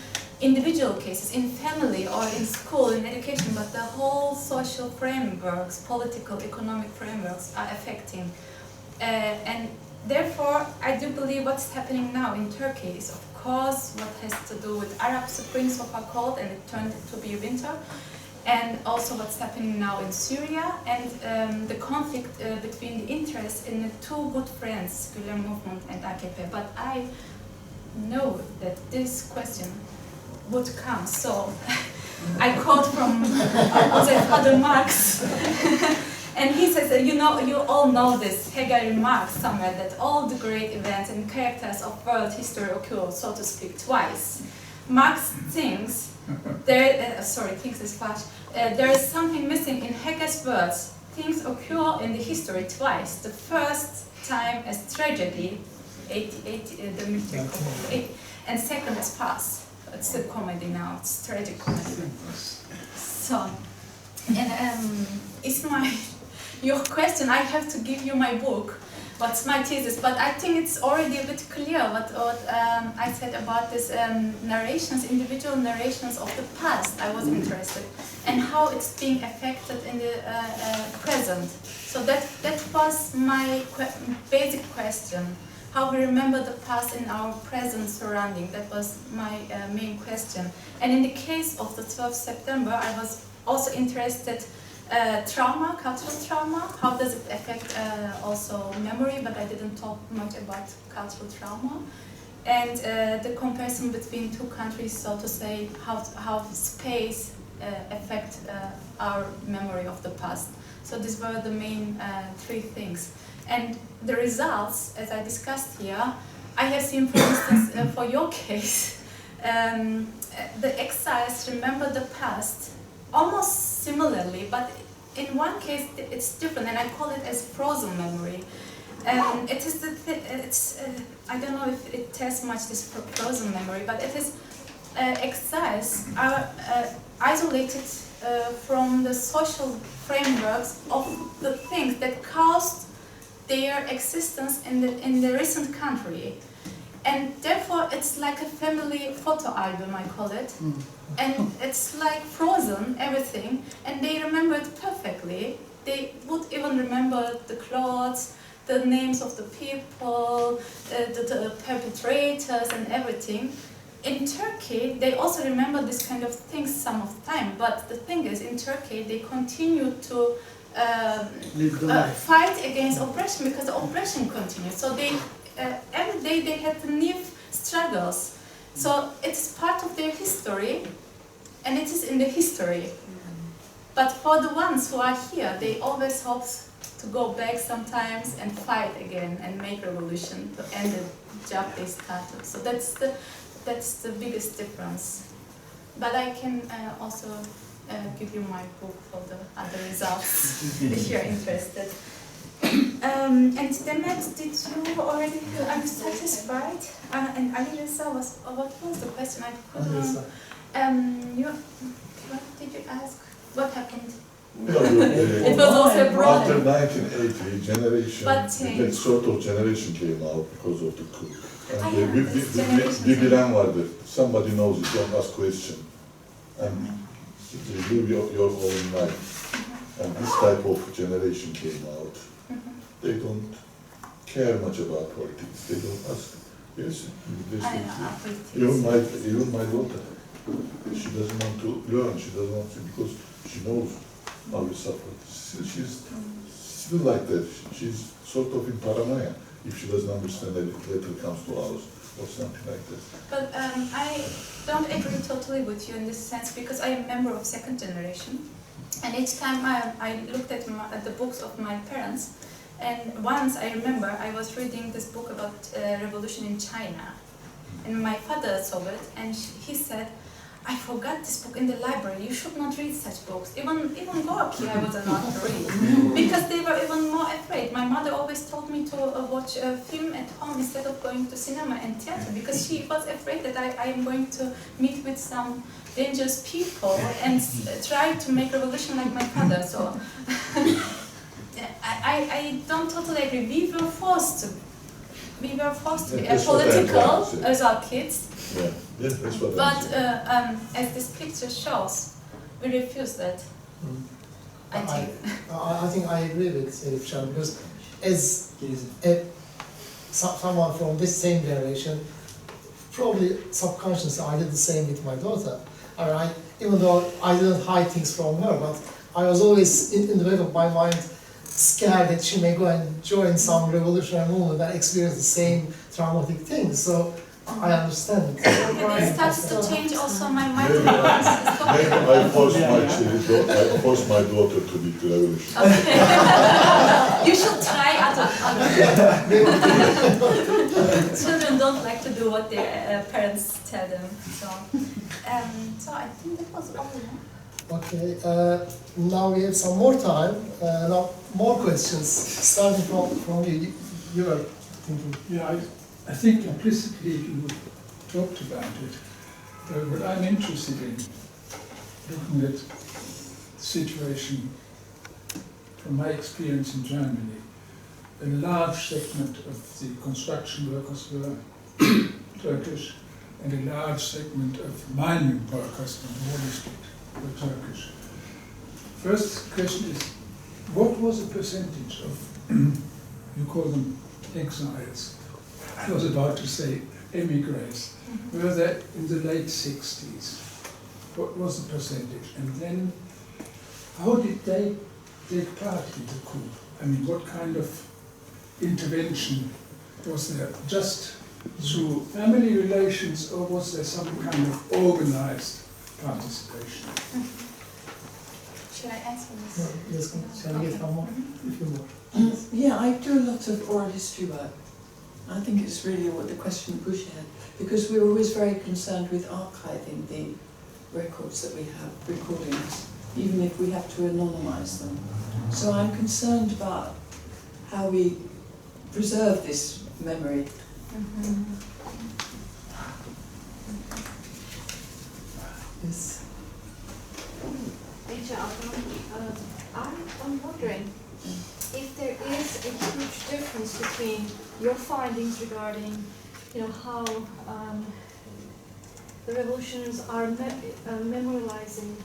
individual cases, in family or in school, in education, but the whole social frameworks, political, economic frameworks are affecting. And therefore, I do believe what's happening now in Turkey is, of course, what has to do with Arab Spring, so far called, and it turned to be winter. And also what's happening now in Syria, and the conflict between the interests in the two good friends, Gülen movement and AKP. But I know that this question would come, so I quote from Father Marx, and he says, you all know this Hegel remarks somewhere that all the great events and characters of world history occur, so to speak, twice. Marx thinks there is something missing in Hegel's words. Things occur in the history twice. The first time as tragedy, and second as farce. It's a comedy now. It's tragic comedy. So, and your question. I have to give you my book. What's my thesis? But I think it's already a bit clear what I said about this narrations, individual narrations of the past. I was interested, and how it's being affected in the present. So that was my basic question. How we remember the past in our present surrounding. That was my main question. And in the case of the 12th September, I was also interested. Trauma, cultural trauma, how does it affect also memory, but I didn't talk much about cultural trauma. And the comparison between two countries, so to say, how space affect our memory of the past. So these were the main three things. And the results, as I discussed here, I have seen, for instance, for your case, the exiles remember the past almost similarly, but in one case it's different, and I call it as frozen memory. It is I don't know if it tests much this frozen memory, but it is exiles are isolated from the social frameworks of the things that caused their existence in the recent country. And therefore, it's like a family photo album, I call it. And it's like frozen, everything, and they remember it perfectly. They would even remember the clothes, the names of the people, the perpetrators and everything. in Turkey, they also remember this kind of things some of the time. But the thing is, in Turkey, they continue to fight against oppression because the oppression continues. So they every day they had new struggles. So it's part of their history, and it is in the history. But for the ones who are here, they always hope to go back sometimes and fight again and make revolution to end the job they started. So that's the biggest difference. But I can also give you my book for the other results if you're interested. And Demet, did you already? Are you satisfied? And Ali Reza was. What was the question? I couldn't. What did you ask? What happened? It was also broad. After 1980, generation, But that sort of generation came out because of the coup. Ah, And yeah, this generation bir bilen vardı. Somebody knows it, don't ask question. And you live your own life. And this type of generation came out. They don't care much about politics. They don't ask. Yes, even my daughter. She doesn't want to learn. She doesn't want to because she knows how we suffer. She's still like that. She's sort of in paranoia if she doesn't understand that the letter comes to ours or something like that. But I don't agree totally with you in this sense because I am a member of second generation, and each time I looked at the books of my parents, and once I remember I was reading this book about revolution in China, and my father saw it, and he said, I forgot this book in the library. You should not read such books. Even Gorky I was not to read because they were even more afraid. My mother always told me to watch a film at home instead of going to cinema and theater because she was afraid that I am going to meet with some dangerous people and try to make revolution like my father. So I don't totally agree. We were forced to be apolitical as our kids. Yeah, that's what But as this picture shows, we refuse that. I think I agree with Elifcan because as someone from this same generation, probably subconsciously I did the same with my daughter. I mean, even though I didn't hide things from her, but I was always in the back of my mind scared that she may go and join some revolutionary movement and experience the same traumatic things. So I understand. It starts to change also my mind. Maybe I forced my daughter to be the revolution. Okay. You should try other. Children don't like to do what their parents tell them. So I think that was all. Okay, now we have some more time. Now more questions, starting from you. You were thinking. Yeah, I think implicitly you talked about it, but I'm interested in looking at the situation from my experience in Germany. A large segment of the construction workers were Turkish, and a large segment of mining workers in Wall Street were Turkish. First question is, what was the percentage of, you call them exiles? I was about to say emigres. Were they in the late 60s? What was the percentage? And then, how did they take part in the coup? I mean, what kind of intervention was there? Just through family relations, or was there some kind of organized participation? Should I answer this? Yes, shall we get one more? A few more. Yeah, I do a lot of oral history work. I think it's really what the question Bush had, because we're always very concerned with archiving the records that we have, recordings, even if we have to anonymize them. So I'm concerned about how we preserve this memory. Yes. I'm wondering if there is a huge difference between your findings regarding, how the revolutions are memorializing,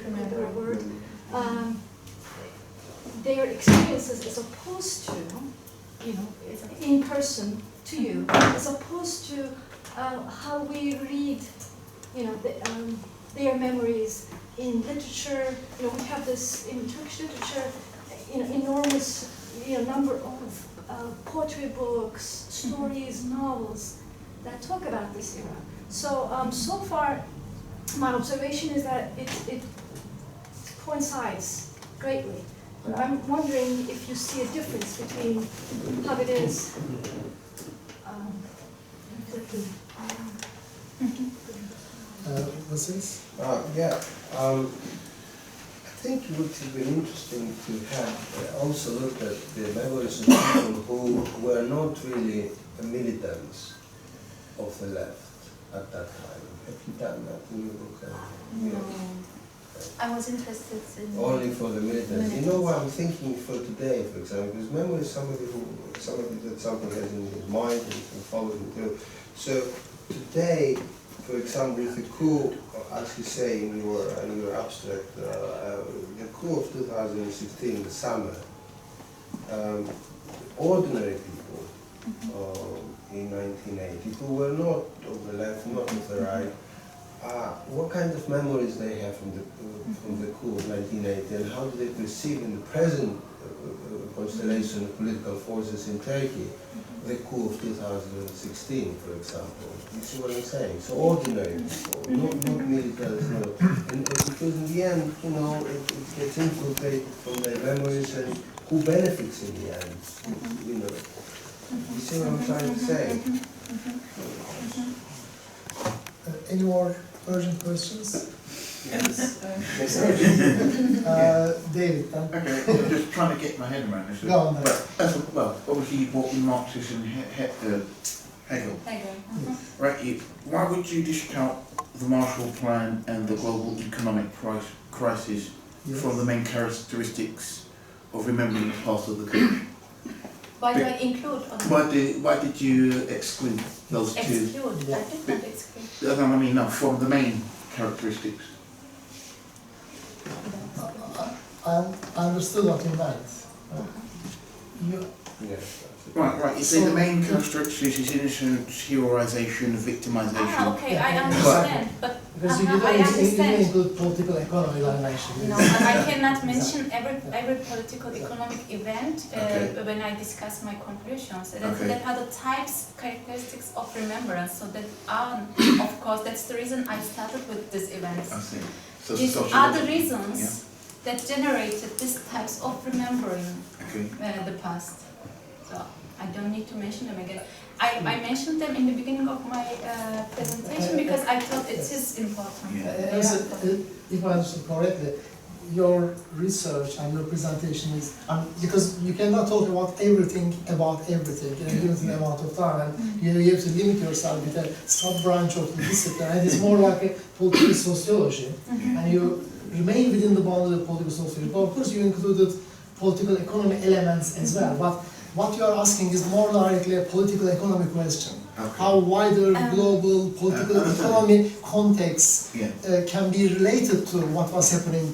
remember a word, their experiences as opposed to, in person to you, as opposed to how we read, their memories in literature. We have this in Turkish literature, enormous, number of poetry books, stories, novels that talk about this era. So, so far, my observation is that it coincides greatly. But I'm wondering if you see a difference between how it is. What's this? I think it would have been interesting to have also looked at the memories of people who were not really militants of the left at that time. Have you done that in your book? No. I was interested in... Only for the militants. You know what I'm thinking for today, for example, because memory is somebody that something has in his mind and can follow it through. So today, for example, if the coup, as you say in your abstract, the coup of 2016, the summer, ordinary people in 1980 who were not of the left, not of the right, what kind of memories they have from the coup of 1980, and how do they perceive in the present constellation of political forces in Turkey the coup of 2016, for example? You see what I'm saying? So ordinary people, not militaries, no. And because in the end, it gets infiltrated from their memories, and who benefits in the end? You see what I'm trying to say? Any more urgent questions? Yes. David, then. Okay, I'm just trying to get my head around this. Go on, then. Well, obviously you brought in Marxist and Hegel. Right, why would you discount the Marshall Plan and the global economic crisis from the main characteristics of remembering the past of the country? Why do I include? Why did you exclude those two? Exclude? I did not exclude. I mean, no, from the main characteristics. I understood what you meant. Right. You say the main characteristics is innocent, heroization, victimization. Okay, I understand, but because you I don't understand. include political economy dimension. No, I cannot mention every political economic event when I discuss my conclusions. That are the types, characteristics of remembrance. So that of course, that's the reason I started with these events. I see. So these are the reasons that generated these types of remembering the past. So I don't need to mention them again. I mentioned them in the beginning of my presentation because I thought it is important. If I understood correctly, your research and your presentation is, because you cannot talk about everything in a limited amount of time, and you have to limit yourself with a sub-branch of the discipline, and it's more like a political sociology, and you remain within the boundary of political sociology, but of course you included political economy elements as well, but what you are asking is more directly a political economy question. How wider global political economy context can be related to what was happening.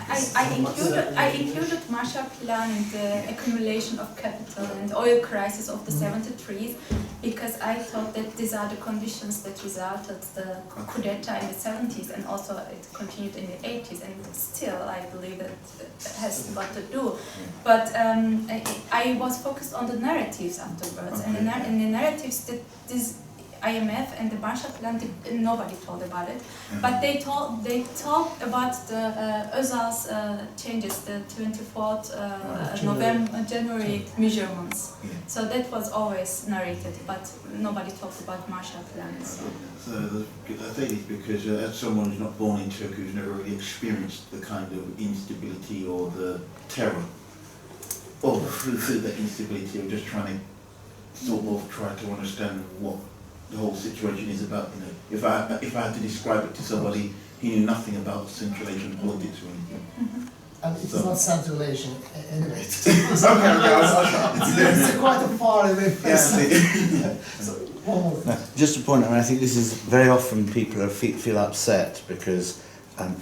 I included Marshall Plan and the accumulation of capital and oil crisis of the 73s because I thought that these are the conditions that resulted the coup d'etat in the 70s, and also it continued in the 80s, and still I believe that it has a lot to do. But I was focused on the narratives afterwards, and the narratives that this IMF and the Marshall Plan, nobody told about it, but they talked about the Özal's changes, the 24th January measurements. So that was always narrated, but nobody talked about Marshall Plan. So I think it's because as someone who's not born in Turkey, who's never really experienced the kind of instability or the terror of that instability, I'm just trying to sort of try to understand what the whole situation is about. If I had to describe it to somebody who knew nothing about Central Asian politics or anything. And it is not Central Asian anyway. It's Okay. quite a far away place. So, one more. Just a point, I think this is very often people feel upset because the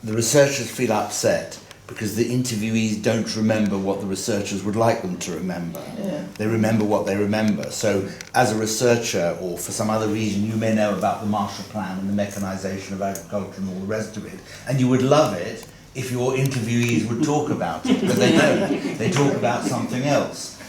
researchers feel upset because the interviewees don't remember what the researchers would like them to remember. Yeah. They remember what they remember. So as a researcher, or for some other reason, you may know about the Marshall Plan and the mechanisation of agriculture and all the rest of it, and you would love it if your interviewees would talk about it, but they don't. They talk about something else.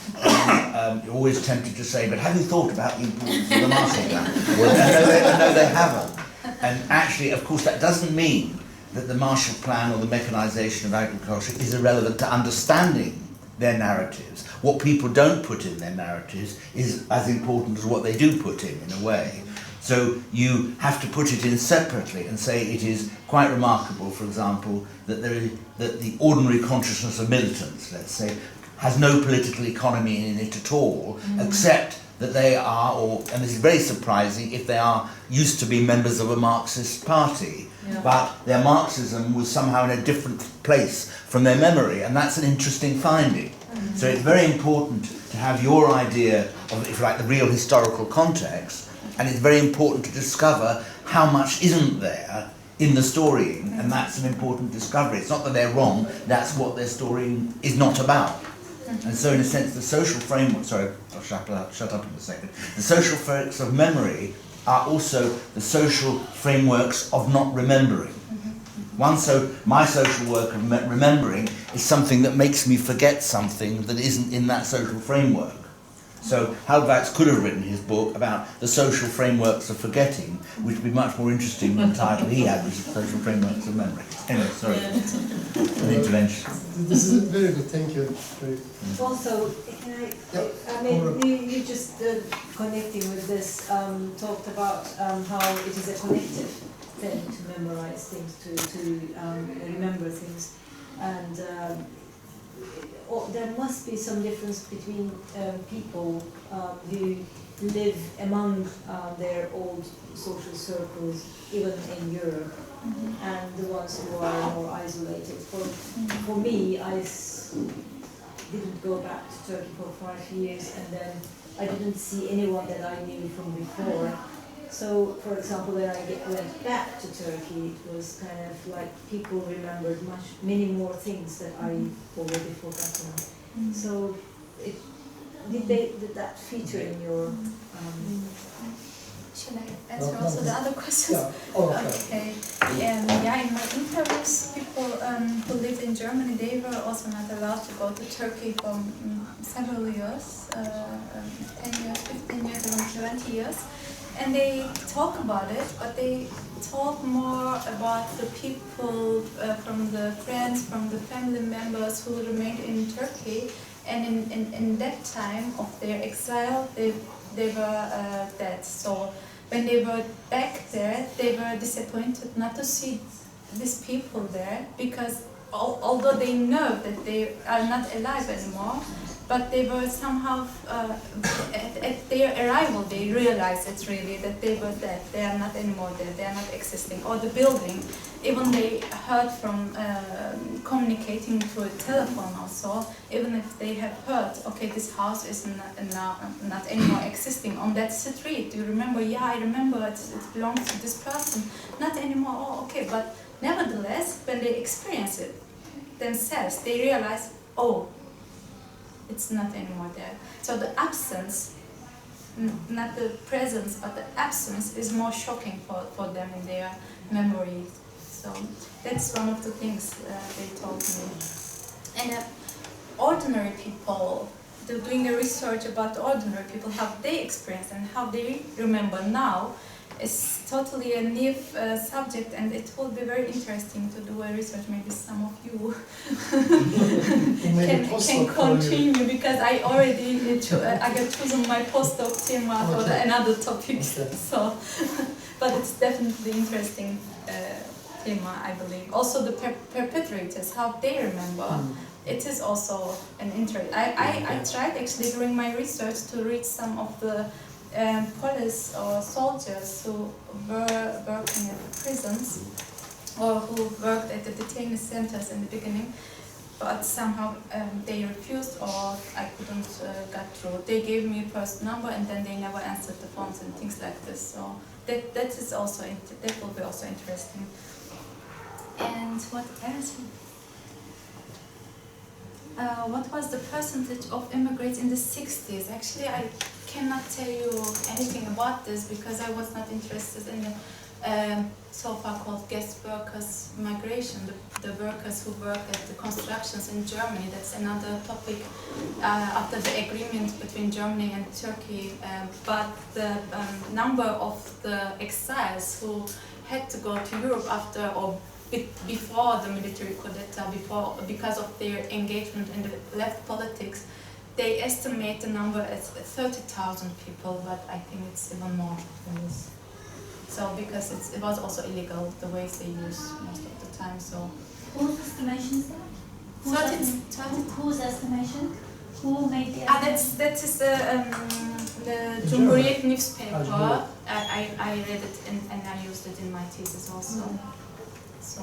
You're always tempted to say, but have you thought about the importance of the Marshall Plan? Well, no, they haven't. And actually, of course, that doesn't mean that the Marshall Plan or the mechanisation of agriculture is irrelevant to understanding their narratives. What people don't put in their narratives is as important as what they do put in a way. So you have to put it in separately and say it is quite remarkable, for example, that the ordinary consciousness of militants, let's say, has no political economy in it at all, except that they are, and this is very surprising, if they are used to be members of a Marxist party, but their Marxism was somehow in a different place from their memory, and that's an interesting finding. So it's very important to have your idea of, if you like, the real historical context, and it's very important to discover how much isn't there in the storying, and that's an important discovery. It's not that they're wrong, that's what their storying is not about. And so in a sense the social framework, sorry, I'll shut up in a second, the social frameworks of memory are also the social frameworks of not remembering. My social work of remembering is something that makes me forget something that isn't in that social framework. So Halbwachs could have written his book about the social frameworks of forgetting, which would be much more interesting than the title he had, which is Social Frameworks of Memory. Anyway, sorry, an intervention. This is very good, thank you. Also, can I mean, you just connecting with this, talked about how it is a collective thing to memorize things, to remember things, and there must be some difference between people who live among their old social circles, even in Europe, and the ones who are more isolated. For me, I didn't go back to Turkey for 5 years, and then I didn't see anyone that I knew from before. So, for example, when I went back to Turkey, it was kind of like people remembered many more things that I already forgotten. So, did that feature in your? Should I answer also the other questions? Yeah. Okay. In my interviews, people who lived in Germany, they were also not allowed to go to Turkey for several years, 10 years, 15 years, even 20 years. And they talk about it, but they talk more about the people, from the friends, from the family members who remained in Turkey. And in that time of their exile, they were dead. So when they were back there, they were disappointed not to see these people there, because although they know that they are not alive anymore, but they were somehow, at their arrival, they realized it really, that they were dead. They are not anymore there, they are not existing. Or the building, even they heard from communicating to a telephone also, even if they have heard, okay, this house is not anymore existing on that street. You remember, yeah, I remember it belongs to this person. Not anymore, oh, okay, but nevertheless, when they experience it themselves, they realize, oh, it's not anymore there. So the absence, not the presence, but the absence is more shocking for them in their memory. So that's one of the things they told me. And ordinary people, doing a research about ordinary people, how they experience and how they remember now, is totally a new subject, and it will be very interesting to do a research. Maybe some of you can continue, because I already I got chosen my postdoc thema for another topic. So, but it's definitely interesting thema, I believe. Also the perpetrators, how they remember. It is also an interest. I tried actually during my research to read some of the police or soldiers who were working at the prisons, or who worked at the detainee centers in the beginning, but somehow they refused, or I couldn't get through. They gave me a first number and then they never answered the phones and things like this. So that is also that will be also interesting. And what else? what was the percentage of immigrants in the 60s? Actually, I cannot tell you anything about this because I was not interested in the so far called guest workers migration, the workers who work at the constructions in Germany. That's another topic after the agreement between Germany and Turkey. But the number of the exiles who had to go to Europe after or before the military coup d'etat, because of their engagement in the left politics, they estimate the number as 30,000 people, but I think it's even more than this. So because it was also illegal, the ways they use most of the time. So Whose estimation is that? Whose estimation? Who made the estimation? that is the Cumhuriyet newspaper. I read it and I used it in my thesis also. So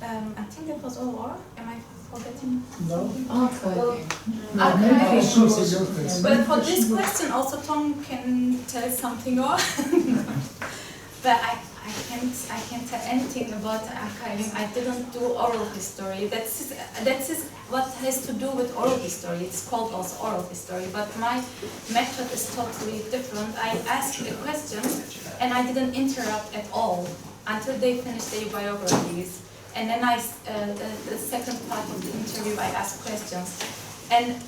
I think that was all. Or am I forgetting? No. Archiving. But for this question, also Tom can tell something more. But I can't tell anything about archiving. I didn't do oral history. That's what has to do with oral history. It's called also oral history, but my method is totally different. I asked a question and I didn't interrupt at all until they finished their biographies. And then the second part of the interview, I asked questions. And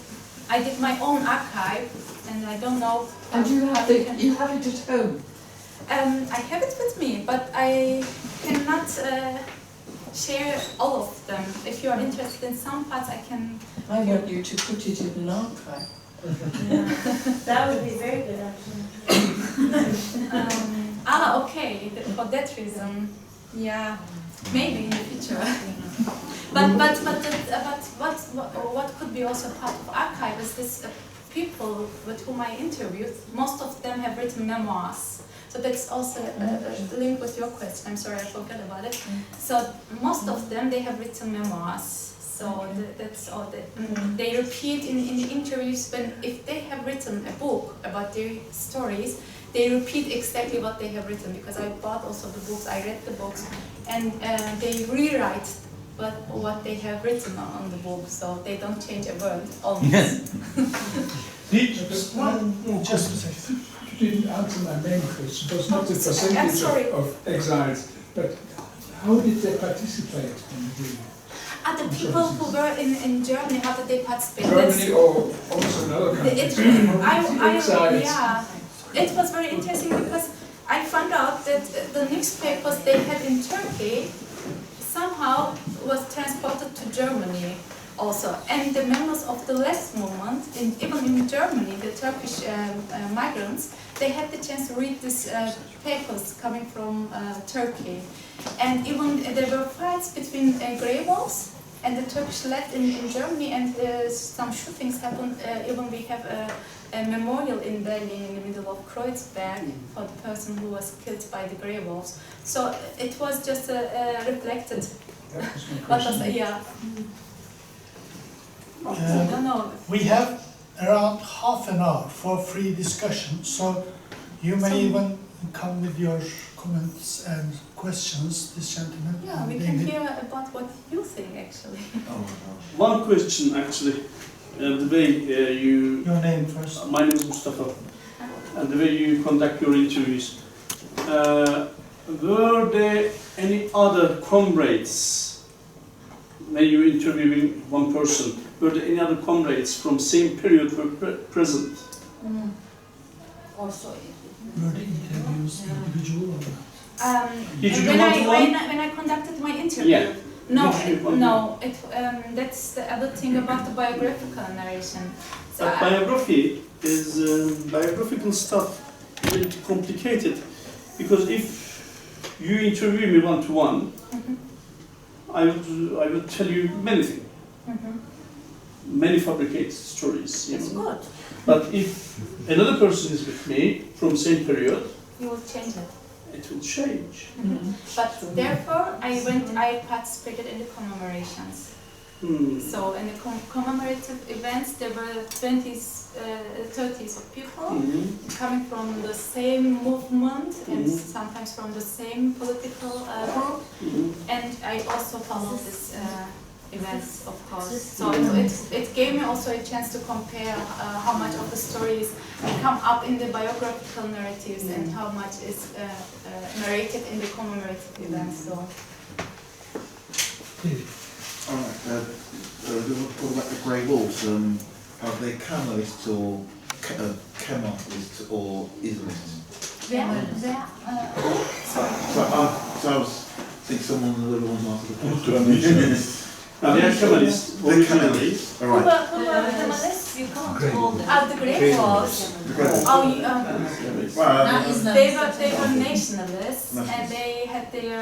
I did my own archive, and I don't know. And you have it at home? I have it with me, but I cannot share all of them. If you are interested in some parts, I can. I want you to put it in an archive. Yeah. That would be very good, actually. Okay. For that reason, yeah, maybe in the future. But what could be also part of archive is this people with whom I interviewed. Most of them have written memoirs. So that's also a link with your question. I'm sorry, I forgot about it. So most of them, they have written memoirs. So that's all. They repeat in the interviews if they have written a book about their stories, they repeat exactly what they have written because I bought also the books, I read the books, and they rewrite what they have written on the book, so they don't change a word almost. Just a second. You didn't answer my main question. It was not the percentage of exiles, but how did they participate in the Other people who were in Germany, how did they participate? Germany or also in other countries? Yeah, it was very interesting because I found out that the newspapers they had in Turkey somehow was transported to Germany also. And the members of the left movement, even in Germany, the Turkish migrants, they had the chance to read these papers coming from Turkey. And even there were fights between grey wolves and the Turkish left in Germany, and some shootings happened. Even we have a memorial in Berlin in the middle of Kreuzberg for the person who was killed by the grey wolves. So it was just reflected. I don't know. We have around half an hour for free discussion, so you may even come with your comments and questions, this gentleman. Yeah, we can hear about what you think actually. One question actually, the way you... Your name first. My name is Mustafa. And the way you conduct your interviews. Were there any other comrades, when you were interviewing one person, were there any other comrades from same period were present? Also, were the interviews individual or not? When I conducted my interview, that's the other thing about the biographical narration. So but biography is biographical stuff is a bit complicated, because if you interview me one-to-one, I will tell you many things, many fabricated stories. That's good. But if another person is with me from same period, you will change it. It will change. But therefore, I participated in the commemorations. So in the commemorative events, there were 20s, 30s of people coming from the same movement and sometimes from the same political group. And I also followed this events, of course. So it gave me also a chance to compare how much of the stories come up in the biographical narratives and how much is narrated in the commemorative events. So. All right. What about the Grey Wolves? Are they Kemalists or Kemalists or Islamists? So I was thinking someone would want to answer the question. They are Kemalists. They're Kemalists. All right. Who are the Kemalists? You can't call them. The Grey Wolves. The Grey Wolves. They were nationalists, and they had their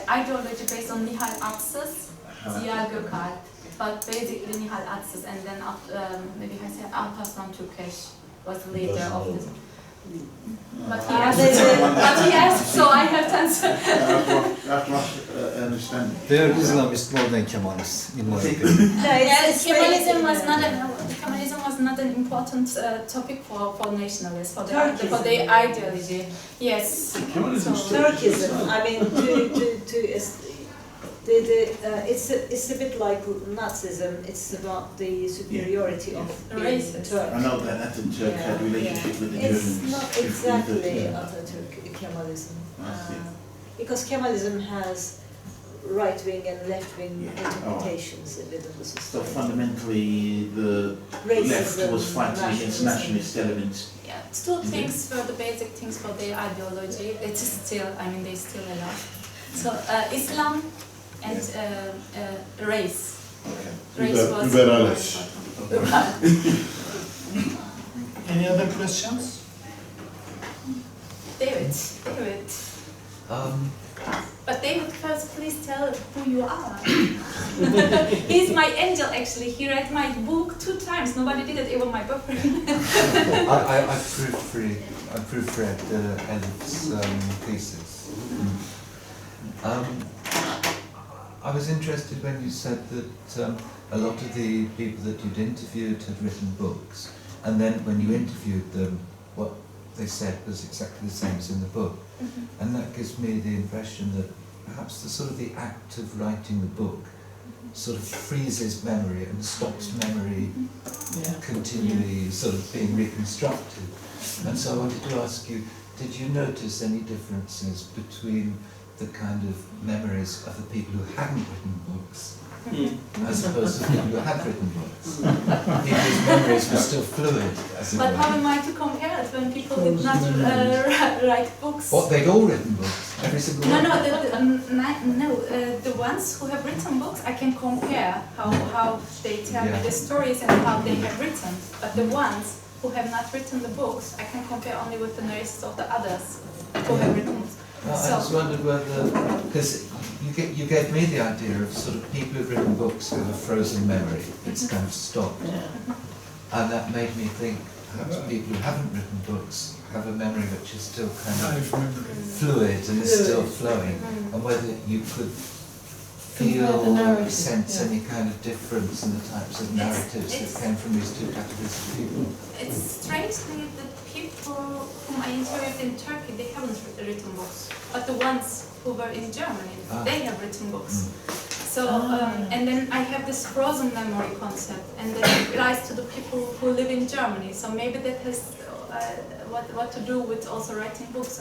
ideology based on Nihal Atsız, Ziya Gökalp, but basically Nihal Atsız, and then maybe I said Alparslan Türkeş was the leader of this. But he asked, so I have to answer. I have to understand. They are Islamist more than Kemalists, in my opinion. Kemalism was not an important topic for nationalists, for their ideology. Yes. Turkism. I mean, it's a bit like Nazism. It's about the superiority of Turks. I know that Atatürk had a relationship with the Germans. It's not exactly Atatürk Kemalism, because Kemalism has right-wing and left-wing interpretations within the system. So fundamentally, the left was fighting against nationalist elements. Yeah, two things were the basic things for their ideology. It is still, they still alive. So Islam and race. Okay. Race was Any other questions? David. But David, first please tell who you are. He's my angel actually. He read my book 2 times. Nobody did it, even my boyfriend. I proofread Elif's thesis. I was interested when you said that a lot of the people that you'd interviewed had written books, and then when you interviewed them, what they said was exactly the same as in the book. And that gives me the impression that perhaps the act of writing the book sort of freezes memory and stops memory continually being reconstructed. And so I wanted to ask you, did you notice any differences between the kind of memories of the people who hadn't written books as opposed to people who had written books? People's memories were still fluid, as it But were. how am I to compare it when people did not write books? What, they'd all written books? Every single one? No, the ones who have written books, I can compare how they tell me the stories and how they have written. But the ones who have not written the books, I can compare only with the narratives of the others who have written books. I just wondered whether, because you gave me the idea of people who've written books who have a frozen memory. It's kind of stopped. And that made me think perhaps people who haven't written books have a memory which is still kind of fluid and is still flowing. And whether you could feel, sense any kind of difference in the types of narratives that came from these 2 categories of people. It's strangely that people whom I interviewed in Turkey, they haven't written books. But the ones who were in Germany, they have written books. So, and then I have this frozen memory concept, and then it applies to the people who live in Germany. So maybe that has what to do with also writing books.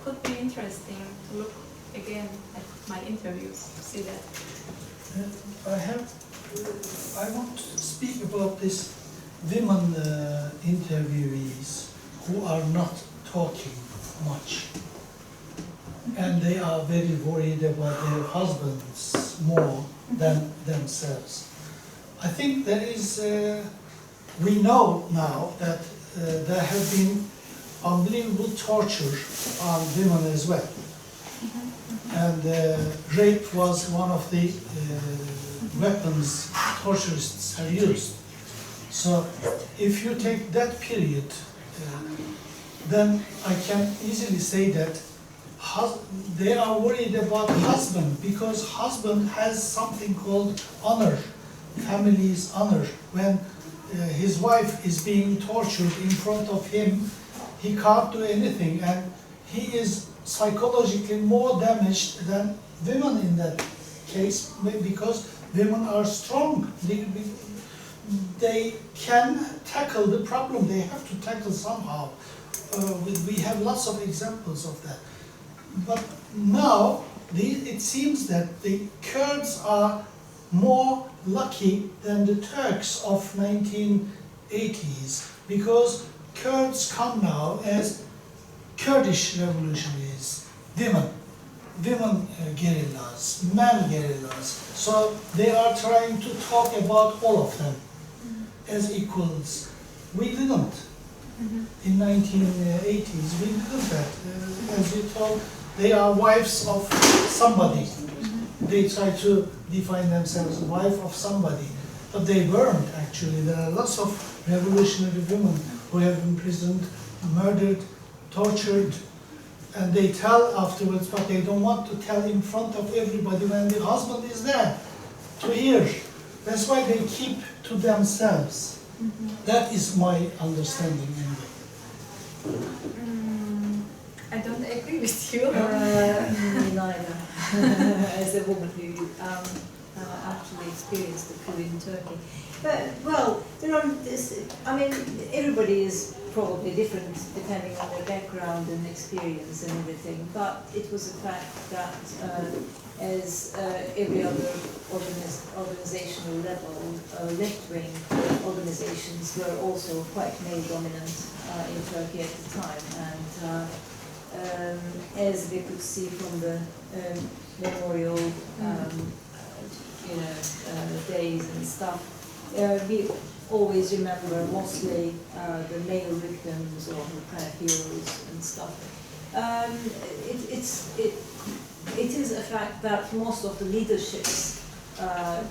Could be interesting to look again at my interviews to see that. I want to speak about this women interviewees who are not talking much, and they are very worried about their husbands more than themselves. I think there is, we know now that there have been unbelievable torture on women as well. And rape was one of the weapons torturists have used. So if you take that period, then I can easily say that they are worried about husband, because husband has something called honor, family's honor. When his wife is being tortured in front of him, he can't do anything, and he is psychologically more damaged than women in that case because women are strong. They can tackle the problem. They have to tackle somehow. We have lots of examples of that. But now it seems that the Kurds are more lucky than the Turks of 1980s because Kurds come now as Kurdish revolutionaries, women guerrillas, men guerrillas. So they are trying to talk about all of them as equals. We didn't. In 1980s, we didn't that. As you told, they are wives of somebody. They try to define themselves wife of somebody, but they weren't actually. There are lots of revolutionary women who have been imprisoned, murdered, tortured, and they tell afterwards, but they don't want to tell in front of everybody when the husband is there to hear. That's why they keep to themselves. That is my understanding anyway. I don't agree with you. Me neither. As a woman who actually experienced the coup in Turkey. But, well, you know, I mean, everybody is probably different depending on their background and experience and everything, but it was a fact that as every other organizational level, left-wing organizations were also quite male-dominant in Turkey at the time, and as we could see from the memorial days and stuff, we always remember mostly the male victims or kind of heroes and stuff. It is a fact that most of the leaderships,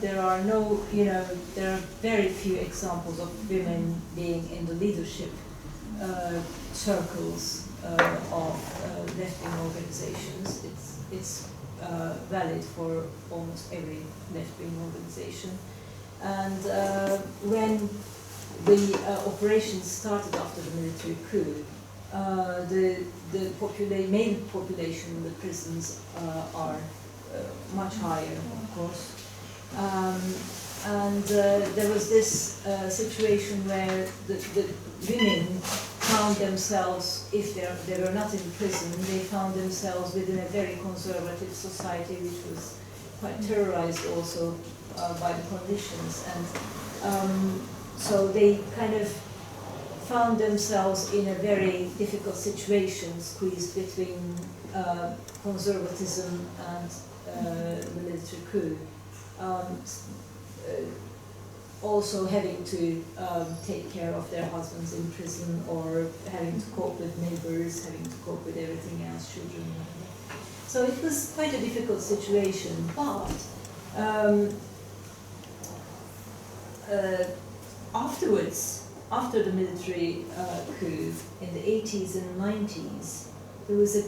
there are no, there are very few examples of women being in the leadership circles of left-wing organizations. It's valid for almost every left-wing organization. And when the operation started after the military coup, the male population in the prisons are much higher, of course. And there was this situation where the women found themselves, if they were not in prison, they found themselves within a very conservative society, which was quite terrorized also by the conditions. And so they kind of found themselves in a very difficult situation, squeezed between conservatism and the military coup. Also having to take care of their husbands in prison, or having to cope with neighbors, having to cope with everything else, children. So it was quite a difficult situation, but afterwards, after the military coup in the 80s and 90s, there was a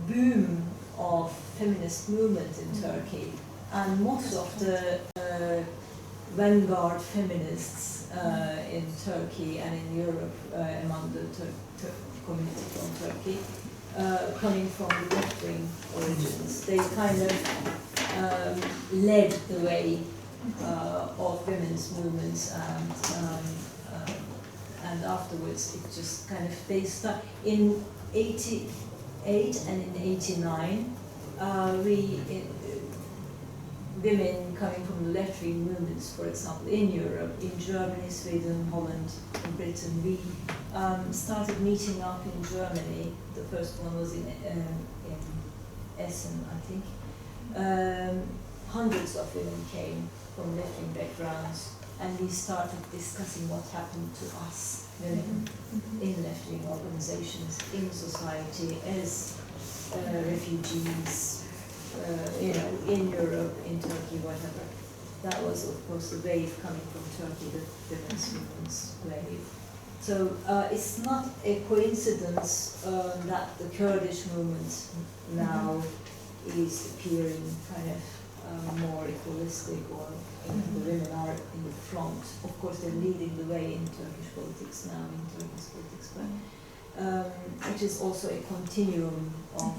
boom of feminist movement in Turkey, and most of the vanguard feminists in Turkey and in Europe among the community from Turkey, coming from the left-wing origins, they kind of led the way of women's movements, and afterwards it just kind of, they start in 88 and in 89, women coming from the left-wing movements, for example, in Europe, in Germany, Sweden, Holland, and Britain, we started meeting up in Germany. The first one was in Essen, I think. Hundreds of women came from left-wing backgrounds, and we started discussing what happened to us women in left-wing organizations, in society, as refugees, in Europe, in Turkey, whatever. That was, of course, the wave coming from Turkey, the women's movements wave. So it's not a coincidence that the Kurdish movement now is appearing kind of more equalistic, or the women are in the front. Of course, they're leading the way in Turkish politics now, but it is also a continuum of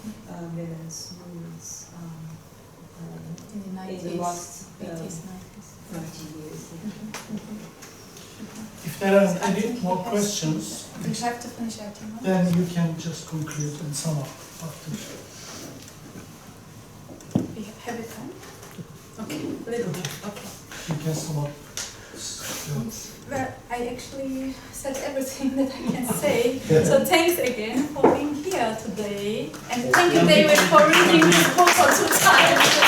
women's movements. In the in the 90s, last 80s, 30 years. If there are I any think more he has- questions, 90s. We have to finish our time. then you can just conclude and sum up after. We have it time? Okay, little bit, okay. You can sum up. Well, I actually said everything that I can say. So thanks again for being here today. And thank you, David, for reading this book for 2 times.